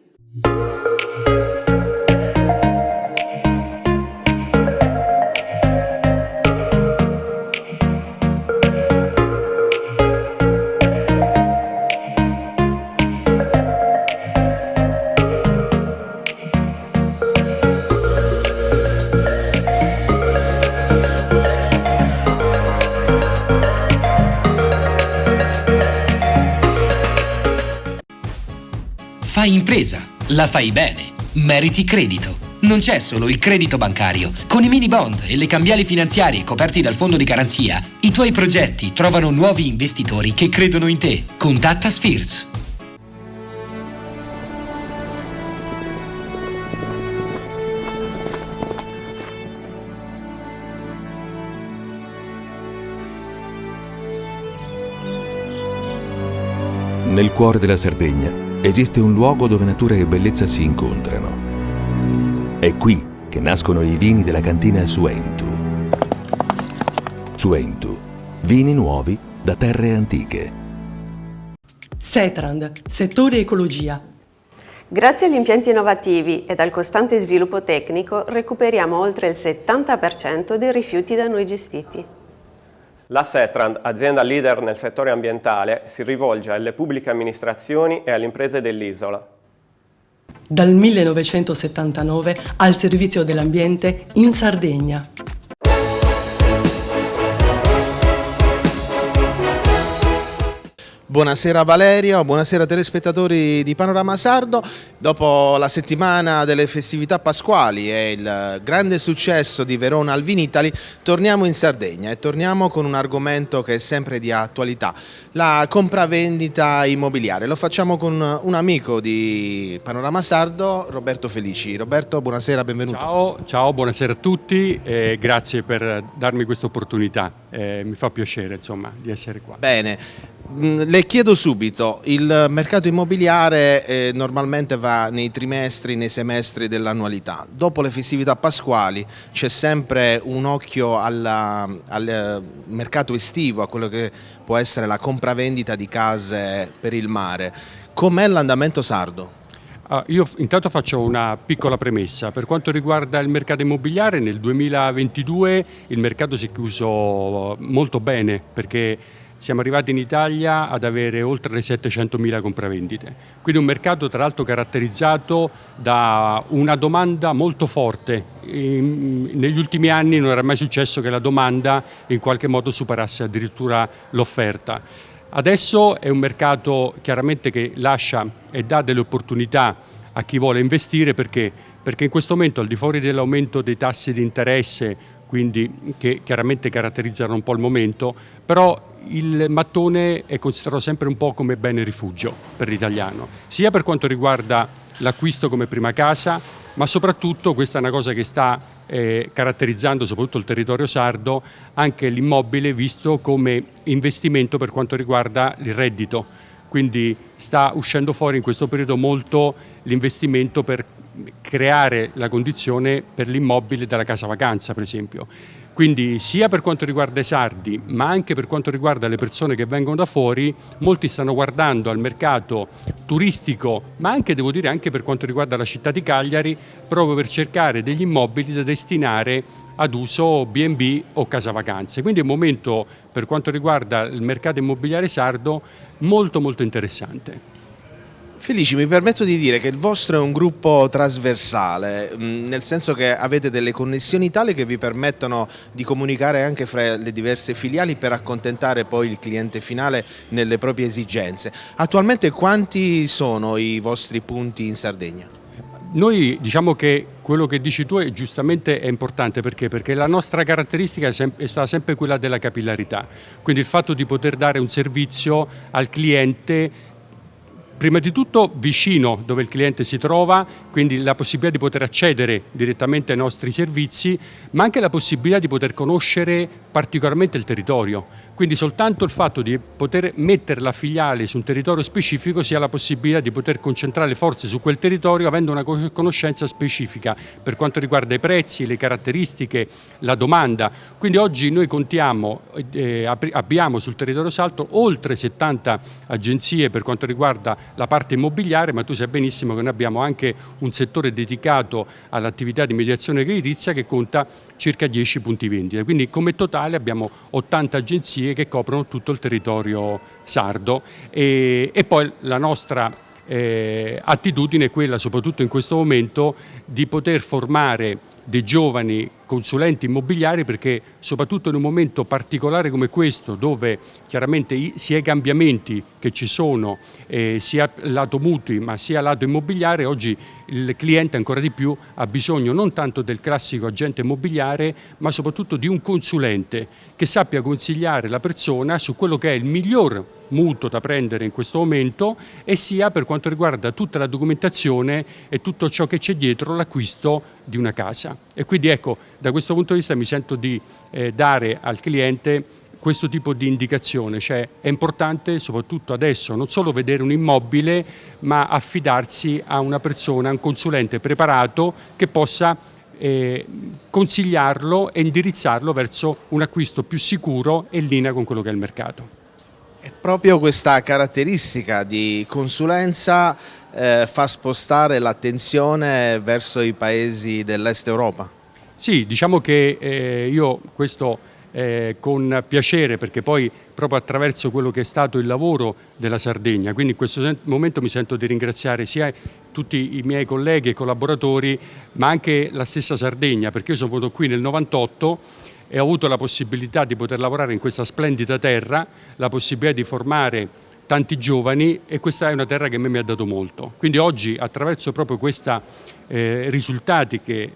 Fai impresa, la fai bene, meriti credito. Non c'è solo il credito bancario. Con i mini bond e le cambiali finanziarie coperti dal fondo di garanzia, i tuoi progetti trovano nuovi investitori che credono in te. Contatta Spheres. Nel cuore della Sardegna esiste un luogo dove natura e bellezza si incontrano. È qui che nascono i vini della cantina Suentu. Suentu, vini nuovi da terre antiche. Setrand, settore ecologia. Grazie agli impianti innovativi e al costante sviluppo tecnico recuperiamo oltre il 70% dei rifiuti da noi gestiti. La Setrand, azienda leader nel settore ambientale, si rivolge alle pubbliche amministrazioni e alle imprese dell'isola. Dal 1979 al servizio dell'ambiente in Sardegna. Buonasera Valerio, buonasera telespettatori di Panorama Sardo. Dopo la settimana delle festività pasquali e il grande successo di Verona al Vinitaly, torniamo in Sardegna e torniamo con un argomento che è sempre di attualità, la compravendita immobiliare. Lo facciamo con un amico di Panorama Sardo, Roberto Felici. Roberto, buonasera, benvenuto. Ciao, buonasera a tutti e grazie per darmi questa opportunità. Mi fa piacere, insomma, di essere qua. Bene. Le chiedo subito, il mercato immobiliare normalmente va nei trimestri, nei semestri dell'annualità. Dopo le festività pasquali c'è sempre un occhio al mercato estivo, a quello che può essere la compravendita di case per il mare. Com'è l'andamento sardo? Io intanto faccio una piccola premessa. Per quanto riguarda il mercato immobiliare, nel 2022 il mercato si è chiuso molto bene, perché siamo arrivati in Italia ad avere oltre le 700.000 compravendite. Quindi un mercato tra l'altro caratterizzato da una domanda molto forte. Negli ultimi anni non era mai successo che la domanda in qualche modo superasse addirittura l'offerta. Adesso è un mercato chiaramente che lascia e dà delle opportunità a chi vuole investire, perché in questo momento, al di fuori dell'aumento dei tassi di interesse, quindi che chiaramente caratterizzano un po' il momento, però il mattone è considerato sempre un po' come bene rifugio per l'italiano, sia per quanto riguarda l'acquisto come prima casa, ma soprattutto, questa è una cosa che sta caratterizzando soprattutto il territorio sardo, anche l'immobile visto come investimento per quanto riguarda il reddito. Quindi sta uscendo fuori in questo periodo molto l'investimento per creare la condizione per l'immobile della casa vacanza, per esempio. Quindi sia per quanto riguarda i sardi, ma anche per quanto riguarda le persone che vengono da fuori, molti stanno guardando al mercato turistico, ma anche, devo dire, anche per quanto riguarda la città di Cagliari, proprio per cercare degli immobili da destinare ad uso B&B o casa vacanze. Quindi è un momento, per quanto riguarda il mercato immobiliare sardo, molto interessante. Felici, mi permetto di dire che il vostro è un gruppo trasversale, nel senso che avete delle connessioni tali che vi permettono di comunicare anche fra le diverse filiali per accontentare poi il cliente finale nelle proprie esigenze. Attualmente quanti sono i vostri punti in Sardegna? Noi diciamo che quello che dici tu è giustamente è importante, perché la nostra caratteristica è stata sempre quella della capillarità, quindi il fatto di poter dare un servizio al cliente prima di tutto vicino dove il cliente si trova, quindi la possibilità di poter accedere direttamente ai nostri servizi, ma anche la possibilità di poter conoscere particolarmente il territorio. Quindi soltanto il fatto di poter mettere la filiale su un territorio specifico sia la possibilità di poter concentrare le forze su quel territorio avendo una conoscenza specifica per quanto riguarda i prezzi, le caratteristiche, la domanda. Quindi oggi noi contiamo, abbiamo sul territorio sardo oltre 70 agenzie per quanto riguarda la parte immobiliare, ma tu sai benissimo che noi abbiamo anche un settore dedicato all'attività di mediazione creditizia che conta circa 10 punti vendita. Quindi come totale abbiamo 80 agenzie che coprono tutto il territorio sardo e poi la nostra attitudine è quella, soprattutto in questo momento, di poter formare dei giovani consulenti immobiliari, perché soprattutto in un momento particolare come questo, dove chiaramente sia i cambiamenti che ci sono, sia lato mutui ma sia lato immobiliare, oggi il cliente ancora di più ha bisogno non tanto del classico agente immobiliare, ma soprattutto di un consulente che sappia consigliare la persona su quello che è il miglior mutuo da prendere in questo momento, e sia per quanto riguarda tutta la documentazione e tutto ciò che c'è dietro l'acquisto di una casa. E quindi ecco, da questo punto di vista mi sento di dare al cliente questo tipo di indicazione, cioè è importante soprattutto adesso non solo vedere un immobile, ma affidarsi a una persona, a un consulente preparato che possa consigliarlo e indirizzarlo verso un acquisto più sicuro e in linea con quello che è il mercato. E proprio questa caratteristica di consulenza fa spostare l'attenzione verso i paesi dell'Est Europa? Sì, diciamo che io questo con piacere, perché poi proprio attraverso quello che è stato il lavoro della Sardegna, quindi in questo momento mi sento di ringraziare sia tutti i miei colleghi e collaboratori, ma anche la stessa Sardegna, perché io sono venuto qui nel 98 e ho avuto la possibilità di poter lavorare in questa splendida terra, la possibilità di formare tanti giovani, e questa è una terra che a me mi ha dato molto. Quindi oggi, attraverso proprio questi risultati che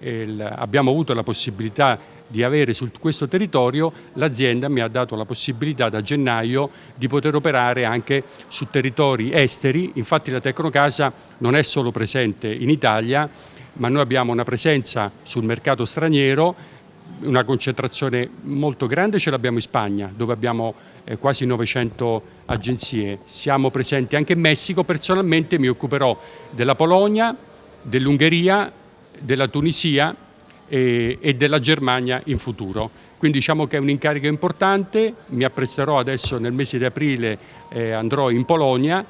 abbiamo avuto la possibilità di avere su questo territorio, l'azienda mi ha dato la possibilità da gennaio di poter operare anche su territori esteri. Infatti la Tecnocasa non è solo presente in Italia, ma noi abbiamo una presenza sul mercato straniero, una concentrazione molto grande ce l'abbiamo in Spagna, dove abbiamo quasi 900 agenzie. Siamo presenti anche in Messico. Personalmente mi occuperò della Polonia, dell'Ungheria, della Tunisia e della Germania in futuro. Quindi diciamo che è un incarico importante. Mi appresterò adesso nel mese di aprile, andrò in Polonia,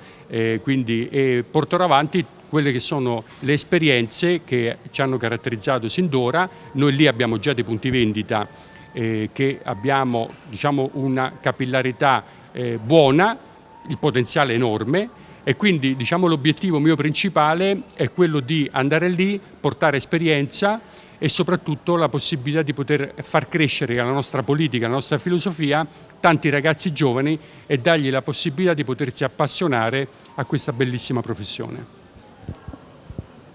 quindi porterò avanti quelle che sono le esperienze che ci hanno caratterizzato sin d'ora. Noi lì abbiamo già dei punti vendita che abbiamo, diciamo, una capillarità buona, il potenziale è enorme, e quindi, diciamo, l'obiettivo mio principale è quello di andare lì, portare esperienza e soprattutto la possibilità di poter far crescere la nostra politica, la nostra filosofia, tanti ragazzi giovani, e dargli la possibilità di potersi appassionare a questa bellissima professione.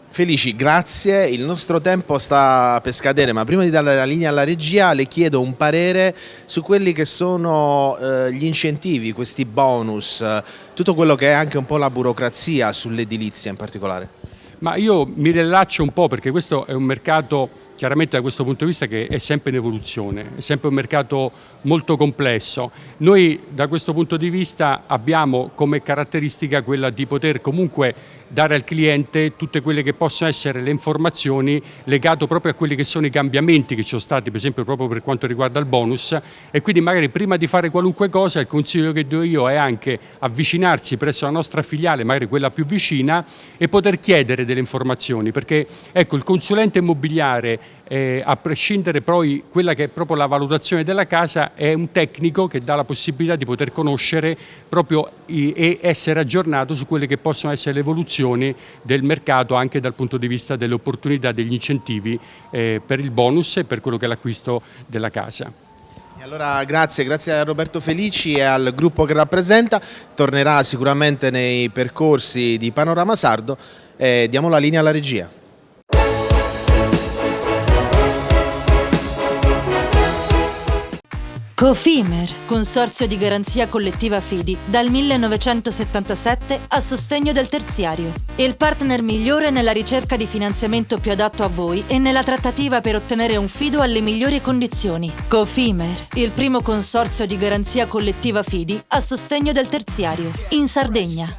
Felici, grazie, il nostro tempo sta per scadere, ma prima di dare la linea alla regia le chiedo un parere su quelli che sono gli incentivi, questi bonus, tutto quello che è anche un po' la burocrazia sull'edilizia in particolare. Ma io mi rilaccio un po', perché questo è un mercato, chiaramente da questo punto di vista, che è sempre in evoluzione, è sempre un mercato molto complesso. Noi da questo punto di vista abbiamo come caratteristica quella di poter comunque dare al cliente tutte quelle che possono essere le informazioni legate proprio a quelli che sono i cambiamenti che ci sono stati, per esempio proprio per quanto riguarda il bonus, e quindi magari prima di fare qualunque cosa il consiglio che do io è anche avvicinarsi presso la nostra filiale, magari quella più vicina, e poter chiedere delle informazioni, perché ecco, il consulente immobiliare, a prescindere poi quella che è proprio la valutazione della casa, è un tecnico che dà la possibilità di poter conoscere proprio e essere aggiornato su quelle che possono essere le evoluzioni del mercato, anche dal punto di vista delle opportunità, degli incentivi per il bonus e per quello che è l'acquisto della casa. E allora grazie a Roberto Felici e al gruppo che rappresenta, tornerà sicuramente nei percorsi di Panorama Sardo. Diamo la linea alla regia. Cofimer, consorzio di garanzia collettiva Fidi, dal 1977 a sostegno del terziario. Il partner migliore nella ricerca di finanziamento più adatto a voi e nella trattativa per ottenere un fido alle migliori condizioni. Cofimer, il primo consorzio di garanzia collettiva Fidi a sostegno del terziario, in Sardegna.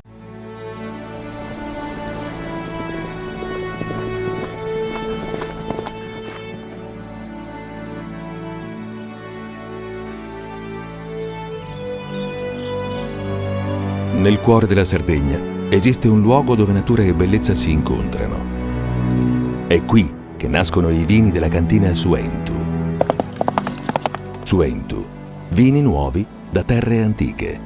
Nel cuore della Sardegna esiste un luogo dove natura e bellezza si incontrano. È qui che nascono i vini della cantina Suentu. Suentu, vini nuovi da terre antiche.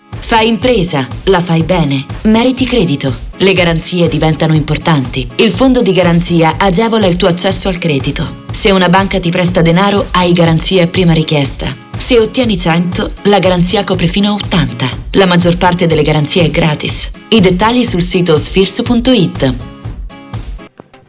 Fai impresa, la fai bene, meriti credito. Le garanzie diventano importanti. Il fondo di garanzia agevola il tuo accesso al credito. Se una banca ti presta denaro, hai garanzia a prima richiesta. Se ottieni 100, la garanzia copre fino a 80. La maggior parte delle garanzie è gratis. I dettagli sul sito sfirso.it.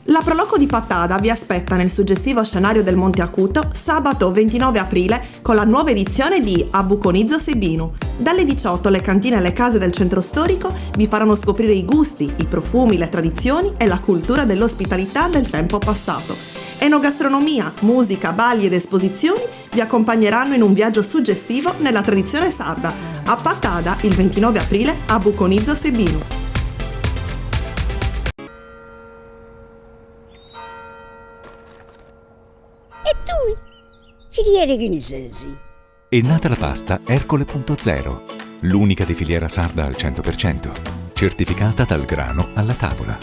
La Proloco di Pattada vi aspetta nel suggestivo scenario del Monte Acuto sabato 29 aprile con la nuova edizione di Abuconizzo Sebinu. Dalle 18 le cantine e le case del centro storico vi faranno scoprire i gusti, i profumi, le tradizioni e la cultura dell'ospitalità del tempo passato. Enogastronomia, musica, balli ed esposizioni vi accompagneranno in un viaggio suggestivo nella tradizione sarda. A Pattada il 29 aprile Abuconizzo Sebinu. E tu? Filiere che ne sei? È nata la pasta Ercole.0, l'unica di filiera sarda al 100%, certificata dal grano alla tavola.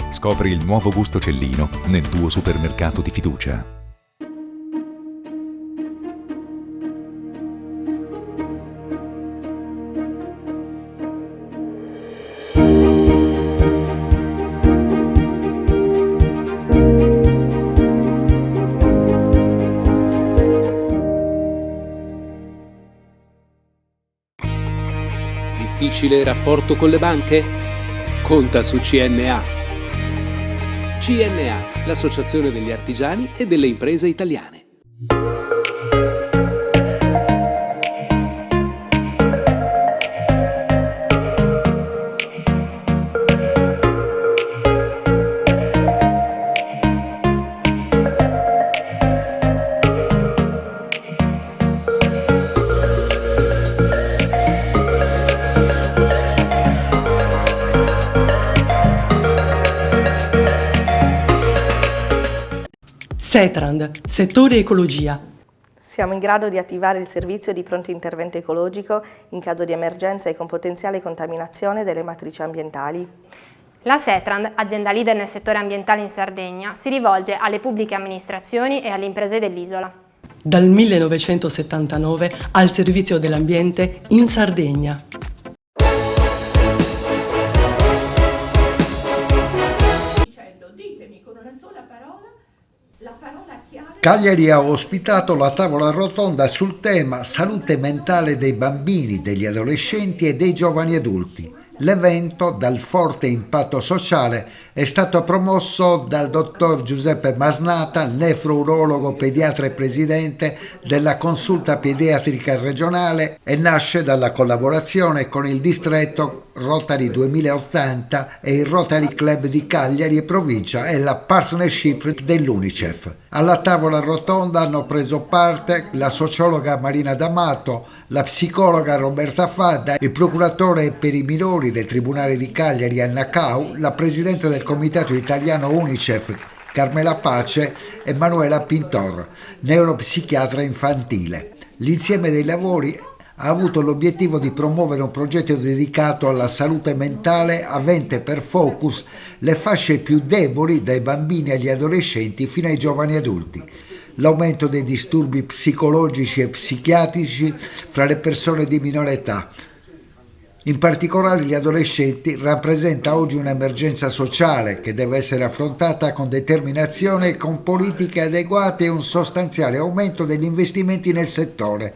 Scopri il nuovo gusto Cellino nel tuo supermercato di fiducia. Difficile rapporto con le banche? Conta su CNA. CNA, l'associazione degli artigiani e delle imprese italiane. Setrand, settore ecologia. Siamo in grado di attivare il servizio di pronto intervento ecologico in caso di emergenza e con potenziale contaminazione delle matrici ambientali. La Setrand, azienda leader nel settore ambientale in Sardegna, si rivolge alle pubbliche amministrazioni e alle imprese dell'isola. Dal 1979 al servizio dell'ambiente in Sardegna. Cagliari ha ospitato la tavola rotonda sul tema salute mentale dei bambini, degli adolescenti e dei giovani adulti. L'evento, dal forte impatto sociale, è stato promosso dal dottor Giuseppe Masnata, nefrourologo, pediatra e presidente della consulta pediatrica regionale, e nasce dalla collaborazione con il distretto Rotary 2080 e il Rotary Club di Cagliari e provincia e la partnership dell'UNICEF. Alla tavola rotonda hanno preso parte la sociologa Marina D'Amato, la psicologa Roberta Fadda, il procuratore per i minori del Tribunale di Cagliari Anna Cau, la presidente del Comitato Italiano UNICEF Carmela Pace e Manuela Pintor, neuropsichiatra infantile. L'insieme dei lavori ha avuto l'obiettivo di promuovere un progetto dedicato alla salute mentale avente per focus le fasce più deboli, dai bambini agli adolescenti fino ai giovani adulti. L'aumento dei disturbi psicologici e psichiatrici fra le persone di minore età. In particolare gli adolescenti rappresenta oggi un'emergenza sociale che deve essere affrontata con determinazione e con politiche adeguate e un sostanziale aumento degli investimenti nel settore.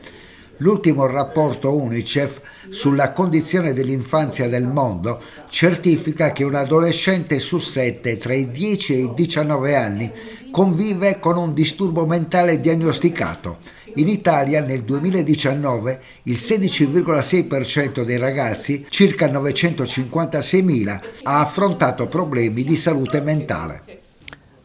L'ultimo rapporto UNICEF sulla condizione dell'infanzia del mondo certifica che un adolescente su 7 tra i 10 e i 19 anni convive con un disturbo mentale diagnosticato. In Italia nel 2019 il 16,6% dei ragazzi, circa 956.000, ha affrontato problemi di salute mentale.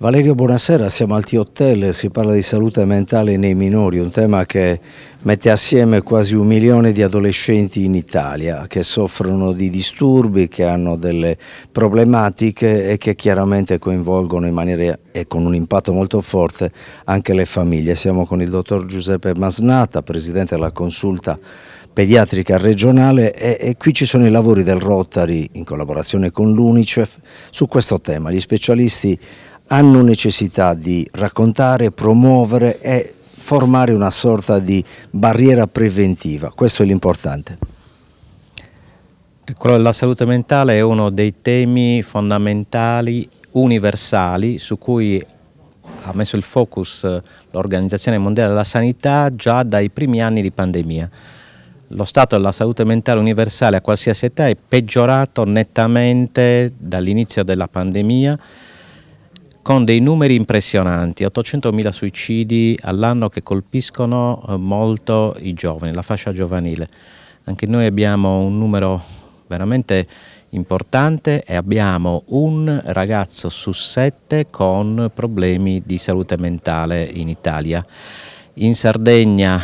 Valerio, buonasera, siamo al T-Hotel, si parla di salute mentale nei minori, un tema che mette assieme quasi 1 milione di adolescenti in Italia che soffrono di disturbi, che hanno delle problematiche e che chiaramente coinvolgono in maniera e con un impatto molto forte anche le famiglie. Siamo con il dottor Giuseppe Masnata, presidente della consulta pediatrica regionale e qui ci sono i lavori del Rotary in collaborazione con l'UNICEF su questo tema. Gli specialisti hanno necessità di raccontare, promuovere e formare una sorta di barriera preventiva, questo è l'importante. Quello della salute mentale è uno dei temi fondamentali, universali, su cui ha messo il focus l'Organizzazione Mondiale della Sanità già dai primi anni di pandemia. Lo stato della salute mentale universale a qualsiasi età è peggiorato nettamente dall'inizio della pandemia, con dei numeri impressionanti, 800.000 suicidi all'anno che colpiscono molto i giovani, la fascia giovanile. Anche noi abbiamo un numero veramente importante e abbiamo un ragazzo su 7 con problemi di salute mentale in Italia. In Sardegna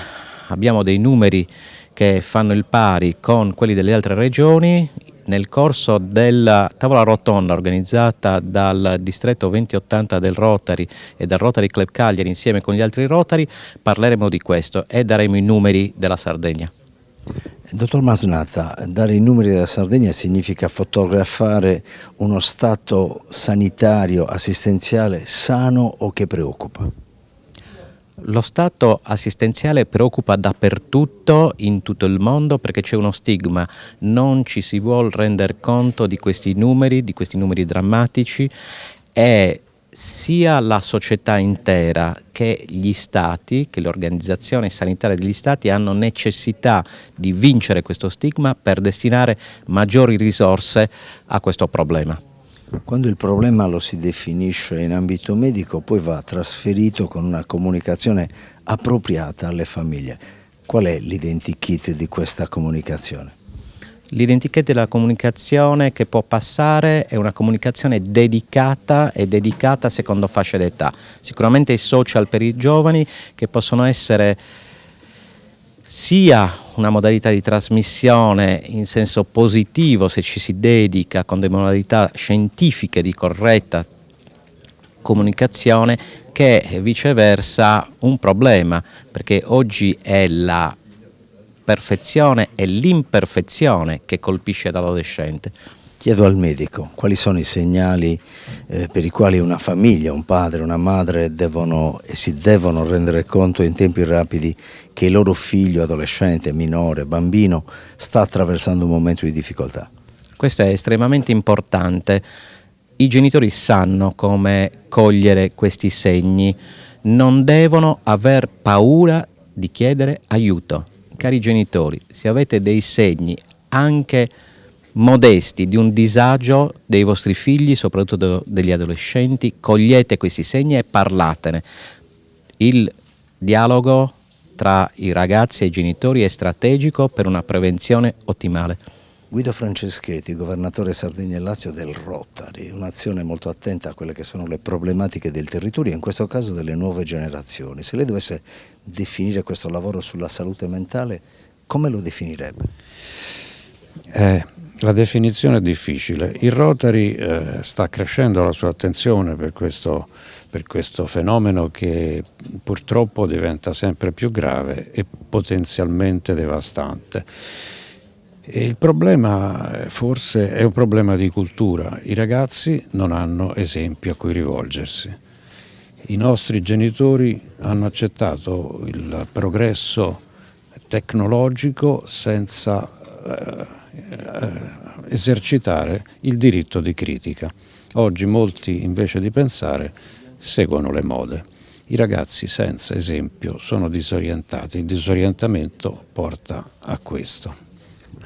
abbiamo dei numeri che fanno il pari con quelli delle altre regioni. nel corso della tavola rotonda organizzata dal distretto 2080 del Rotary e dal Rotary Club Cagliari insieme con gli altri Rotary parleremo di questo e daremo i numeri della Sardegna. Dottor Masnata, dare i numeri della Sardegna significa fotografare uno stato sanitario, assistenziale sano o che preoccupa? Lo stato assistenziale preoccupa dappertutto in tutto il mondo perché c'è uno stigma, non ci si vuole rendere conto di questi numeri drammatici e sia la società intera che gli stati, che le organizzazioni sanitarie degli stati hanno necessità di vincere questo stigma per destinare maggiori risorse a questo problema. Quando il problema lo si definisce in ambito medico, poi va trasferito con una comunicazione appropriata alle famiglie. Qual è l'identikit di questa comunicazione? L'identikit della comunicazione che può passare è una comunicazione dedicata secondo fasce d'età. Sicuramente i social per i giovani che possono essere sia una modalità di trasmissione in senso positivo se ci si dedica con delle modalità scientifiche di corretta comunicazione che viceversa un problema, perché oggi è la perfezione e l'imperfezione che colpisce l'adolescente. Chiedo al medico quali sono i segnali per i quali una famiglia, un padre, una madre si devono rendere conto in tempi rapidi che il loro figlio, adolescente, minore, bambino sta attraversando un momento di difficoltà. Questo è estremamente importante. I genitori sanno come cogliere questi segni, non devono aver paura di chiedere aiuto. Cari genitori, se avete dei segni anche modesti di un disagio dei vostri figli, soprattutto degli adolescenti, cogliete questi segni e parlatene. Il dialogo tra i ragazzi e i genitori è strategico per una prevenzione ottimale. Guido Franceschetti, governatore Sardegna e Lazio del Rotary, un'azione molto attenta a quelle che sono le problematiche del territorio e in questo caso delle nuove generazioni. Se lei dovesse definire questo lavoro sulla salute mentale, come lo definirebbe? La definizione è difficile. Il Rotary sta crescendo la sua attenzione per questo fenomeno che purtroppo diventa sempre più grave e potenzialmente devastante. E il problema forse è un problema di cultura. I ragazzi non hanno esempi a cui rivolgersi. I nostri genitori hanno accettato il progresso tecnologico senza esercitare il diritto di critica. Oggi molti invece di pensare seguono le mode. I ragazzi senza esempio sono disorientati, il disorientamento porta a questo.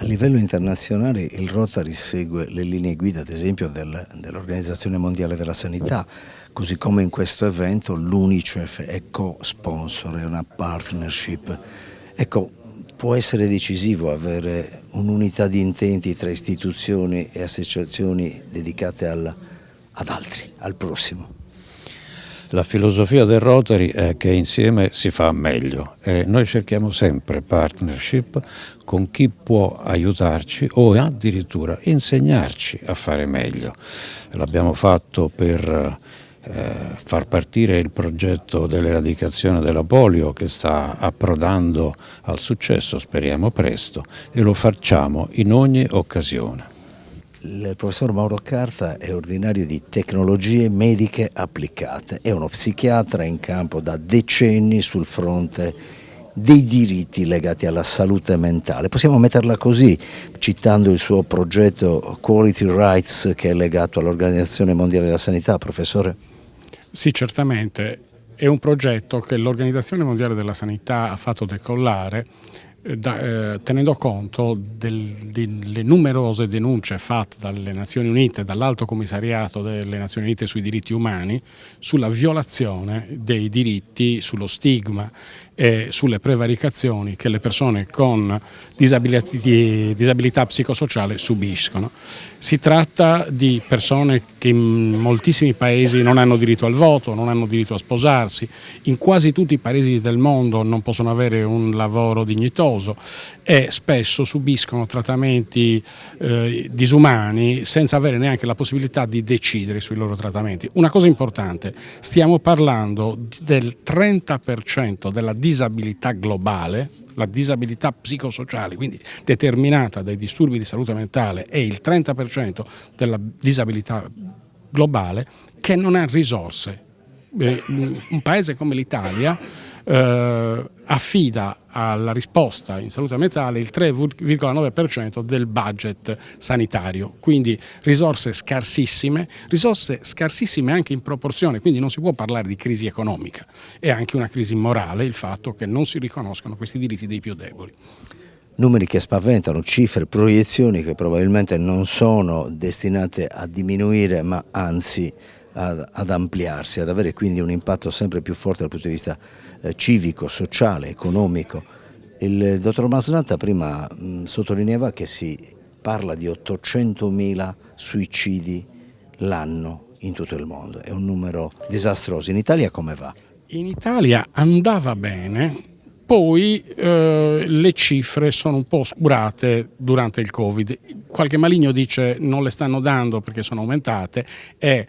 A livello internazionale il Rotary segue le linee guida, ad esempio, dell'Organizzazione Mondiale della Sanità, così come in questo evento l'UNICEF è co-sponsor, è una partnership. Ecco, può essere decisivo avere un'unità di intenti tra istituzioni e associazioni dedicate ad altri, al prossimo. La filosofia del Rotary è che insieme si fa meglio e noi cerchiamo sempre partnership con chi può aiutarci o addirittura insegnarci a fare meglio. L'abbiamo fatto per far partire il progetto dell'eradicazione della polio che sta approdando al successo, speriamo presto, e lo facciamo in ogni occasione. Il professor Mauro Carta è ordinario di tecnologie mediche applicate, è uno psichiatra in campo da decenni sul fronte dei diritti legati alla salute mentale. Possiamo metterla così, citando il suo progetto Quality Rights che è legato all'Organizzazione Mondiale della Sanità, professore? Sì, certamente. È un progetto che l'Organizzazione Mondiale della Sanità ha fatto decollare tenendo conto delle numerose denunce fatte dalle Nazioni Unite, dall'Alto Commissariato delle Nazioni Unite sui diritti umani, sulla violazione dei diritti, sullo stigma e sulle prevaricazioni che le persone con disabilità psicosociale subiscono. Si tratta di persone che in moltissimi paesi non hanno diritto al voto, non hanno diritto a sposarsi, in quasi tutti i paesi del mondo non possono avere un lavoro dignitoso e spesso subiscono trattamenti disumani senza avere neanche la possibilità di decidere sui loro trattamenti. Una cosa importante, stiamo parlando del 30% della disabilità globale, la disabilità psicosociale, quindi determinata dai disturbi di salute mentale, e il 30% della disabilità globale che non ha risorse. Un paese come l'Italia affida alla risposta in salute mentale il 3,9% del budget sanitario, quindi risorse scarsissime anche in proporzione, quindi non si può parlare di crisi economica, è anche una crisi morale il fatto che non si riconoscono questi diritti dei più deboli. Numeri che spaventano, cifre, proiezioni che probabilmente non sono destinate a diminuire ma anzi ad ampliarsi, ad avere quindi un impatto sempre più forte dal punto di vista civico, sociale, economico. Il dottor Maslanta prima sottolineava che si parla di 800.000 suicidi l'anno in tutto il mondo, è un numero disastroso. In Italia come va? In Italia andava bene, poi le cifre sono un po' oscurate durante il Covid. Qualche maligno dice non le stanno dando perché sono aumentate e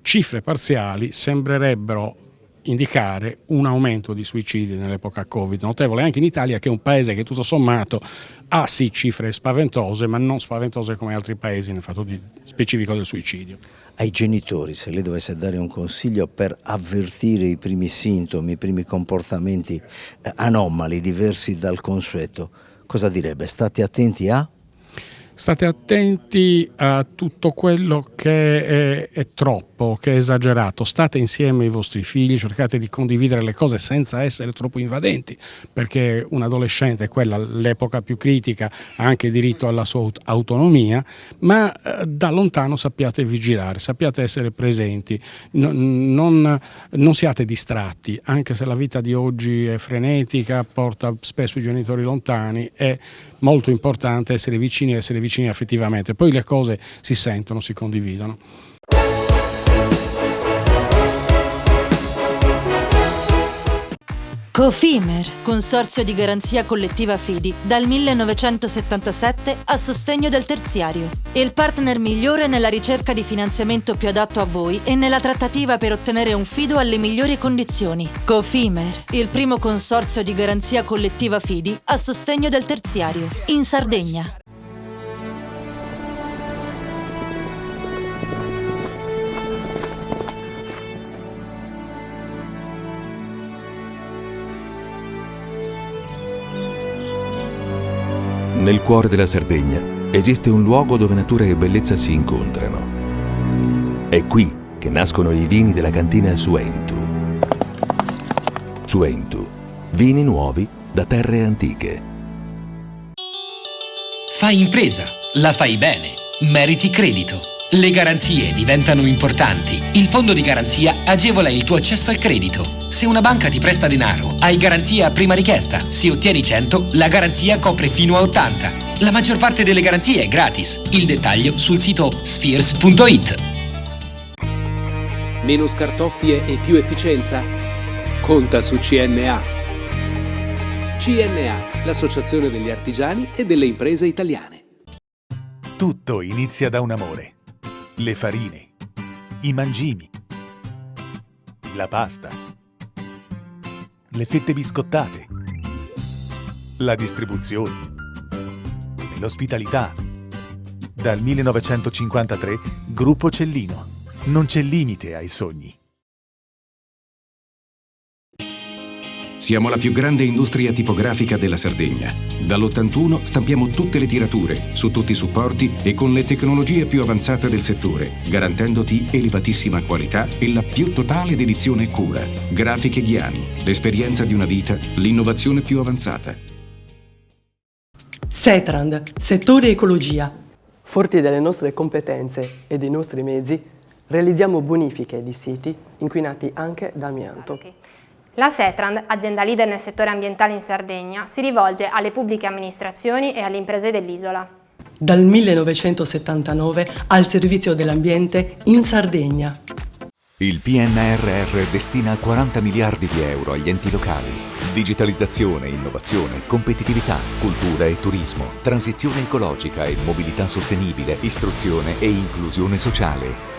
cifre parziali sembrerebbero indicare un aumento di suicidi nell'epoca Covid, notevole anche in Italia, che è un paese che tutto sommato ha sì cifre spaventose, ma non spaventose come altri paesi nel fatto specifico del suicidio. Ai genitori, se lei dovesse dare un consiglio per avvertire i primi sintomi, i primi comportamenti anomali, diversi dal consueto, cosa direbbe? State attenti a? State attenti a tutto quello che è troppo, che è esagerato. State insieme ai vostri figli, cercate di condividere le cose senza essere troppo invadenti, perché un adolescente è quella l'epoca più critica, ha anche diritto alla sua autonomia, ma da lontano sappiate vigilare, sappiate essere presenti, non siate distratti, anche se la vita di oggi è frenetica, porta spesso i genitori lontani, è molto importante essere vicini affettivamente, poi le cose si sentono, si condividono. Cofimer, consorzio di garanzia collettiva Fidi, dal 1977 a sostegno del terziario. Il partner migliore nella ricerca di finanziamento più adatto a voi e nella trattativa per ottenere un fido alle migliori condizioni. Cofimer, il primo consorzio di garanzia collettiva Fidi a sostegno del terziario, in Sardegna. Nel cuore della Sardegna esiste un luogo dove natura e bellezza si incontrano. È qui che nascono i vini della cantina Suentu. Suentu, vini nuovi da terre antiche. Fai impresa, la fai bene, meriti credito. Le garanzie diventano importanti. Il fondo di garanzia agevola il tuo accesso al credito. Se una banca ti presta denaro, hai garanzia a prima richiesta. Se ottieni 100, la garanzia copre fino a 80. La maggior parte delle garanzie è gratis. Il dettaglio sul sito spheres.it. Meno scartoffie e più efficienza? Conta su CNA. CNA, l'associazione degli artigiani e delle imprese italiane. Tutto inizia da un amore. Le farine, i mangimi, la pasta, le fette biscottate, la distribuzione, l'ospitalità. Dal 1953, Gruppo Cellino. Non c'è limite ai sogni. Siamo la più grande industria tipografica della Sardegna. Dall'81 stampiamo tutte le tirature, su tutti i supporti e con le tecnologie più avanzate del settore, garantendoti elevatissima qualità e la più totale dedizione e cura. Grafiche Ghiani, l'esperienza di una vita, l'innovazione più avanzata. Setrand, settore ecologia. Forti delle nostre competenze e dei nostri mezzi, realizziamo bonifiche di siti inquinati anche da amianto. La Setrand, azienda leader nel settore ambientale in Sardegna, si rivolge alle pubbliche amministrazioni e alle imprese dell'isola. Dal 1979 al servizio dell'ambiente in Sardegna. Il PNRR destina 40 miliardi di euro agli enti locali. Digitalizzazione, innovazione, competitività, cultura e turismo, transizione ecologica e mobilità sostenibile, istruzione e inclusione sociale.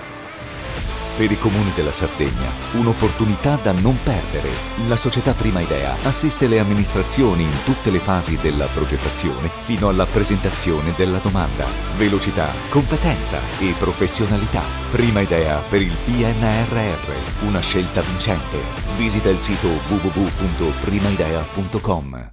Per i comuni della Sardegna, un'opportunità da non perdere. La società Prima Idea assiste le amministrazioni in tutte le fasi della progettazione fino alla presentazione della domanda. Velocità, competenza e professionalità. Prima Idea per il PNRR, una scelta vincente. Visita il sito www.primaidea.com.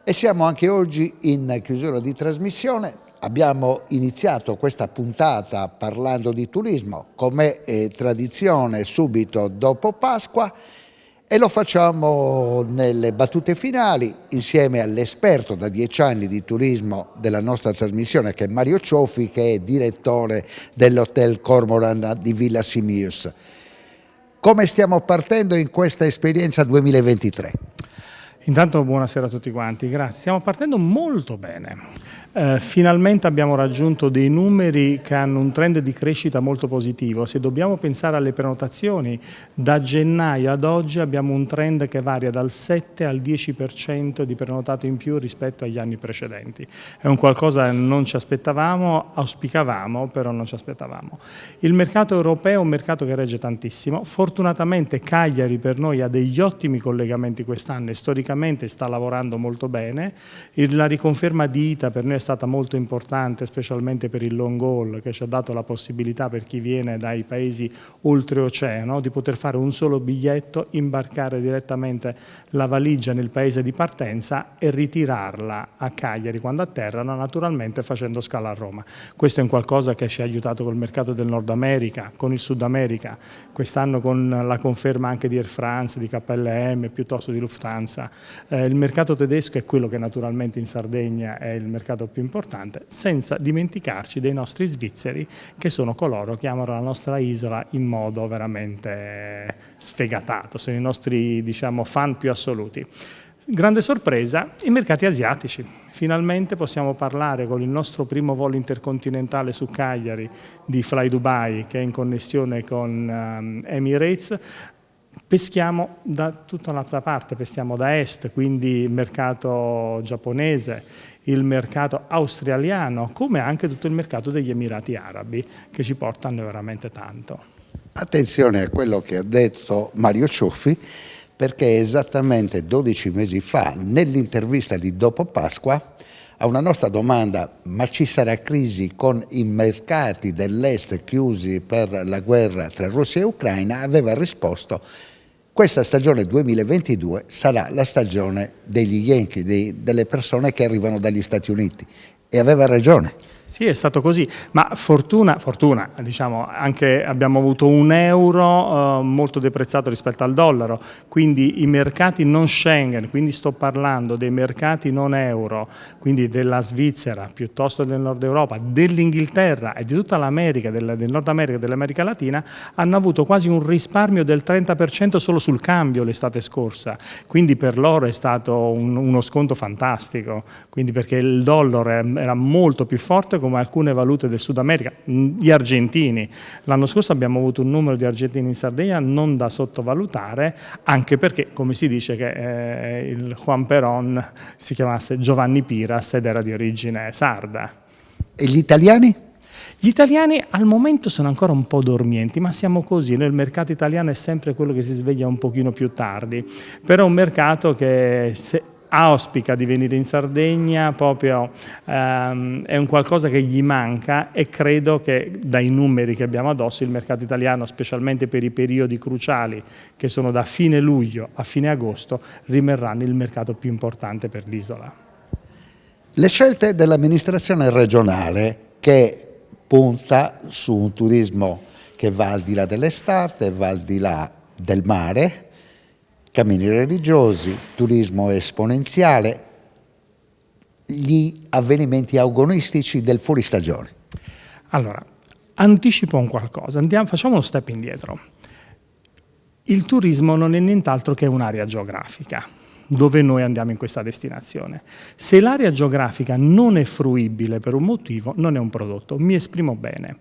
E siamo anche oggi in chiusura di trasmissione. Abbiamo iniziato questa puntata parlando di turismo, come è tradizione subito dopo Pasqua, e lo facciamo nelle battute finali insieme all'esperto da 10 anni di turismo della nostra trasmissione, che è Mario Cioffi, che è direttore dell'Hotel Cormoran di Villa Simius. Come stiamo partendo in questa esperienza 2023? Intanto buonasera a tutti quanti, grazie. Stiamo partendo molto bene. Finalmente abbiamo raggiunto dei numeri che hanno un trend di crescita molto positivo. Se dobbiamo pensare alle prenotazioni, da gennaio ad oggi abbiamo un trend che varia dal 7 al 10% di prenotato in più rispetto agli anni precedenti. È un qualcosa che non ci aspettavamo, auspicavamo, però non ci aspettavamo. Il mercato europeo è un mercato che regge tantissimo. Fortunatamente Cagliari per noi ha degli ottimi collegamenti quest'anno e storicamente sta lavorando molto bene. La riconferma di ITA per noi è stata molto importante, specialmente per il long haul, che ci ha dato la possibilità per chi viene dai paesi oltreoceano di poter fare un solo biglietto, imbarcare direttamente la valigia nel paese di partenza e ritirarla a Cagliari quando atterrano, naturalmente facendo scala a Roma. Questo è un qualcosa che ci ha aiutato col mercato del Nord America, con il Sud America, quest'anno con la conferma anche di Air France, di KLM piuttosto di Lufthansa. Il mercato tedesco è quello che naturalmente in Sardegna è il mercato più importante, senza dimenticarci dei nostri svizzeri, che sono coloro che amano la nostra isola in modo veramente sfegatato, sono i nostri, diciamo, fan più assoluti. Grande sorpresa, i mercati asiatici. Finalmente possiamo parlare con il nostro primo volo intercontinentale su Cagliari di Fly Dubai, che è in connessione con Emirates. Peschiamo da tutta un'altra parte, peschiamo da est, quindi il mercato giapponese, il mercato australiano, come anche tutto il mercato degli Emirati Arabi, che ci portano veramente tanto. Attenzione a quello che ha detto Mario Cioffi, perché esattamente 12 mesi fa, nell'intervista di dopo Pasqua, a una nostra domanda: ma ci sarà crisi con i mercati dell'est chiusi per la guerra tra Russia e Ucraina, aveva risposto: questa stagione 2022 sarà la stagione degli Yankee, delle persone che arrivano dagli Stati Uniti. E aveva ragione. Sì, è stato così, ma fortuna, diciamo, anche abbiamo avuto un euro molto deprezzato rispetto al dollaro, quindi i mercati non Schengen, quindi sto parlando dei mercati non euro, quindi della Svizzera, piuttosto del Nord Europa, dell'Inghilterra e di tutta l'America, del Nord America e dell'America Latina, hanno avuto quasi un risparmio del 30% solo sul cambio l'estate scorsa, quindi per loro è stato uno sconto fantastico, quindi perché il dollaro era molto più forte come alcune valute del Sud America, gli argentini. L'anno scorso abbiamo avuto un numero di argentini in Sardegna non da sottovalutare, anche perché, come si dice, che il Juan Perón si chiamasse Giovanni Piras ed era di origine sarda. E gli italiani? Gli italiani al momento sono ancora un po' dormienti, ma siamo così, il mercato italiano è sempre quello che si sveglia un pochino più tardi, però è un mercato che auspica di venire in Sardegna, proprio è un qualcosa che gli manca, e credo che dai numeri che abbiamo addosso il mercato italiano, specialmente per i periodi cruciali che sono da fine luglio a fine agosto, rimarranno il mercato più importante per l'isola. Le scelte dell'amministrazione regionale, che punta su un turismo che va al di là dell'estate, va al di là del mare, cammini religiosi, turismo esponenziale, gli avvenimenti agonistici del fuoristagione. Allora, Anticipo un qualcosa, facciamo uno step indietro. Il turismo non è nient'altro che un'area geografica dove noi andiamo in questa destinazione. Se l'area geografica non è fruibile per un motivo, non è un prodotto. Mi esprimo bene.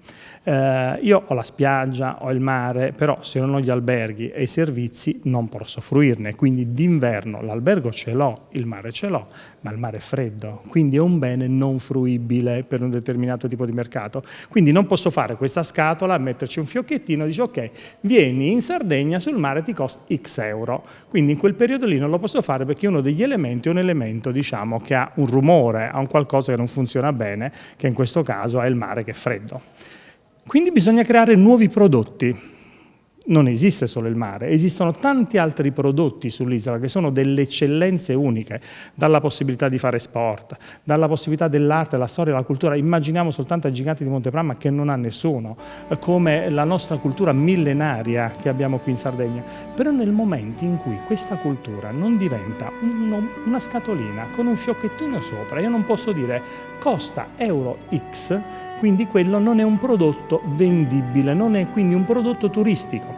Io ho la spiaggia, ho il mare, però se non ho gli alberghi e i servizi non posso fruirne. Quindi d'inverno l'albergo ce l'ho, il mare ce l'ho, ma il mare è freddo. Quindi è un bene non fruibile per un determinato tipo di mercato. Quindi non posso fare questa scatola, metterci un fiocchettino e dici ok, vieni in Sardegna, sul mare ti costa X euro. Quindi in quel periodo lì non lo posso fare perché uno degli elementi è un elemento, diciamo, che ha un rumore, ha un qualcosa che non funziona bene, che in questo caso è il mare che è freddo. Quindi bisogna creare nuovi prodotti. Non esiste solo il mare, esistono tanti altri prodotti sull'isola che sono delle eccellenze uniche, dalla possibilità di fare sport, dalla possibilità dell'arte, la storia, la cultura. Immaginiamo soltanto ai giganti di Montepramma che non ha nessuno, come la nostra cultura millenaria che abbiamo qui in Sardegna. Però nel momento in cui questa cultura non diventa una scatolina con un fiocchettino sopra, io non posso dire costa euro X, quindi quello non è un prodotto vendibile, non è quindi un prodotto turistico.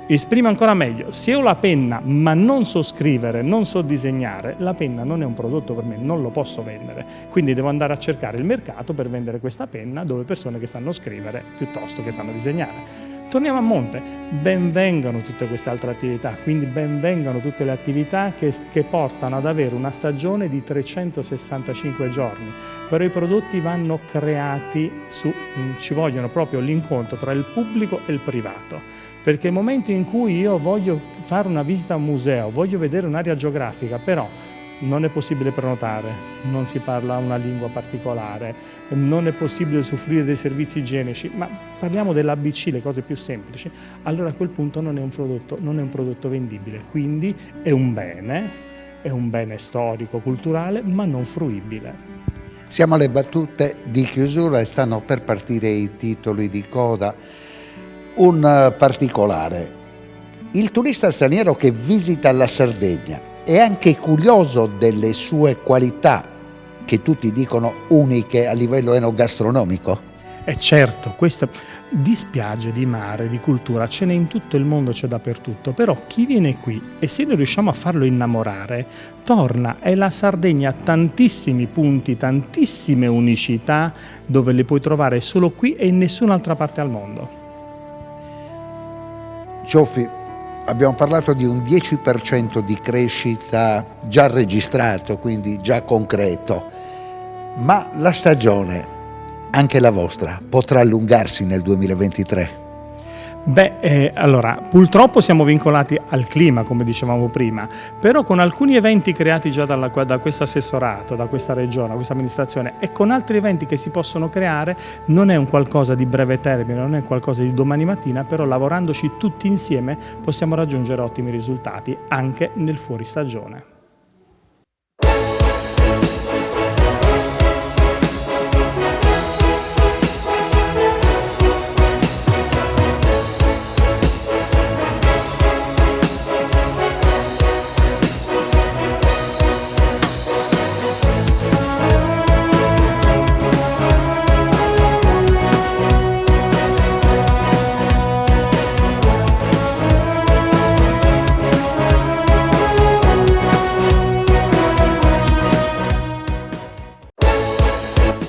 Esprimo ancora meglio, se ho la penna ma non so scrivere, non so disegnare, la penna non è un prodotto per me, non lo posso vendere. Quindi devo andare a cercare il mercato per vendere questa penna dove persone che sanno scrivere piuttosto che sanno disegnare. Torniamo a monte, ben vengano tutte queste altre attività, quindi ben vengano tutte le attività che portano ad avere una stagione di 365 giorni, però i prodotti vanno creati, ci vogliono proprio l'incontro tra il pubblico e il privato, perché nel momento in cui io voglio fare una visita a un museo, voglio vedere un'area geografica, però non è possibile prenotare, non si parla una lingua particolare, non è possibile usufruire dei servizi igienici, ma parliamo dell'ABC, le cose più semplici, allora a quel punto non è un prodotto vendibile, quindi è un bene storico, culturale, ma non fruibile. Siamo alle battute di chiusura e stanno per partire i titoli di coda. Un particolare: il turista straniero che visita la Sardegna è anche curioso delle sue qualità, che tutti dicono uniche a livello enogastronomico? E certo, di spiagge, di mare, di cultura ce n'è in tutto il mondo, c'è dappertutto, però chi viene qui e se noi riusciamo a farlo innamorare, torna, e la Sardegna ha tantissimi punti, tantissime unicità dove le puoi trovare solo qui e in nessun'altra parte al mondo. Cioffi, abbiamo parlato di un 10% di crescita già registrato, quindi già concreto, ma la stagione, anche la vostra, potrà allungarsi nel 2023? Allora, purtroppo siamo vincolati al clima, come dicevamo prima, però con alcuni eventi creati già da questo assessorato, da questa regione, da questa amministrazione, e con altri eventi che si possono creare, non è un qualcosa di breve termine, non è qualcosa di domani mattina, però lavorandoci tutti insieme possiamo raggiungere ottimi risultati anche nel fuoristagione.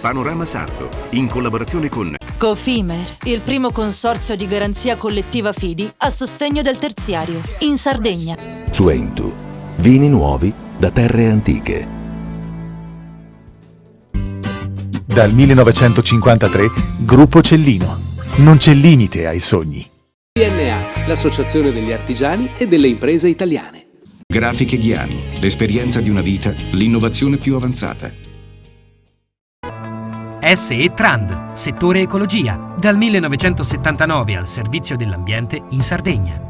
Panorama Sardo, in collaborazione con Cofimer, il primo consorzio di garanzia collettiva fidi a sostegno del terziario, in Sardegna. Suentu, vini nuovi da terre antiche. Dal 1953, Gruppo Cellino. Non c'è limite ai sogni. CNA, l'associazione degli artigiani e delle imprese italiane. Grafiche Ghiani, l'esperienza di una vita, l'innovazione più avanzata. SE Trand, settore ecologia, dal 1979 al servizio dell'ambiente in Sardegna.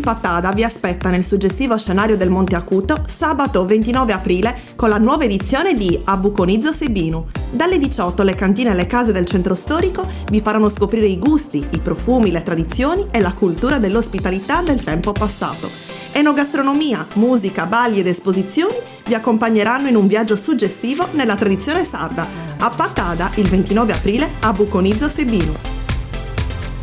Pattada vi aspetta nel suggestivo scenario del Monte Acuto sabato 29 aprile con la nuova edizione di Abuconizzo Sebinu. Dalle 18 le cantine e le case del centro storico vi faranno scoprire i gusti, i profumi, le tradizioni e la cultura dell'ospitalità del tempo passato. Enogastronomia, musica, balli ed esposizioni vi accompagneranno in un viaggio suggestivo nella tradizione sarda. A Pattada, il 29 aprile, Abuconizzo Sebinu.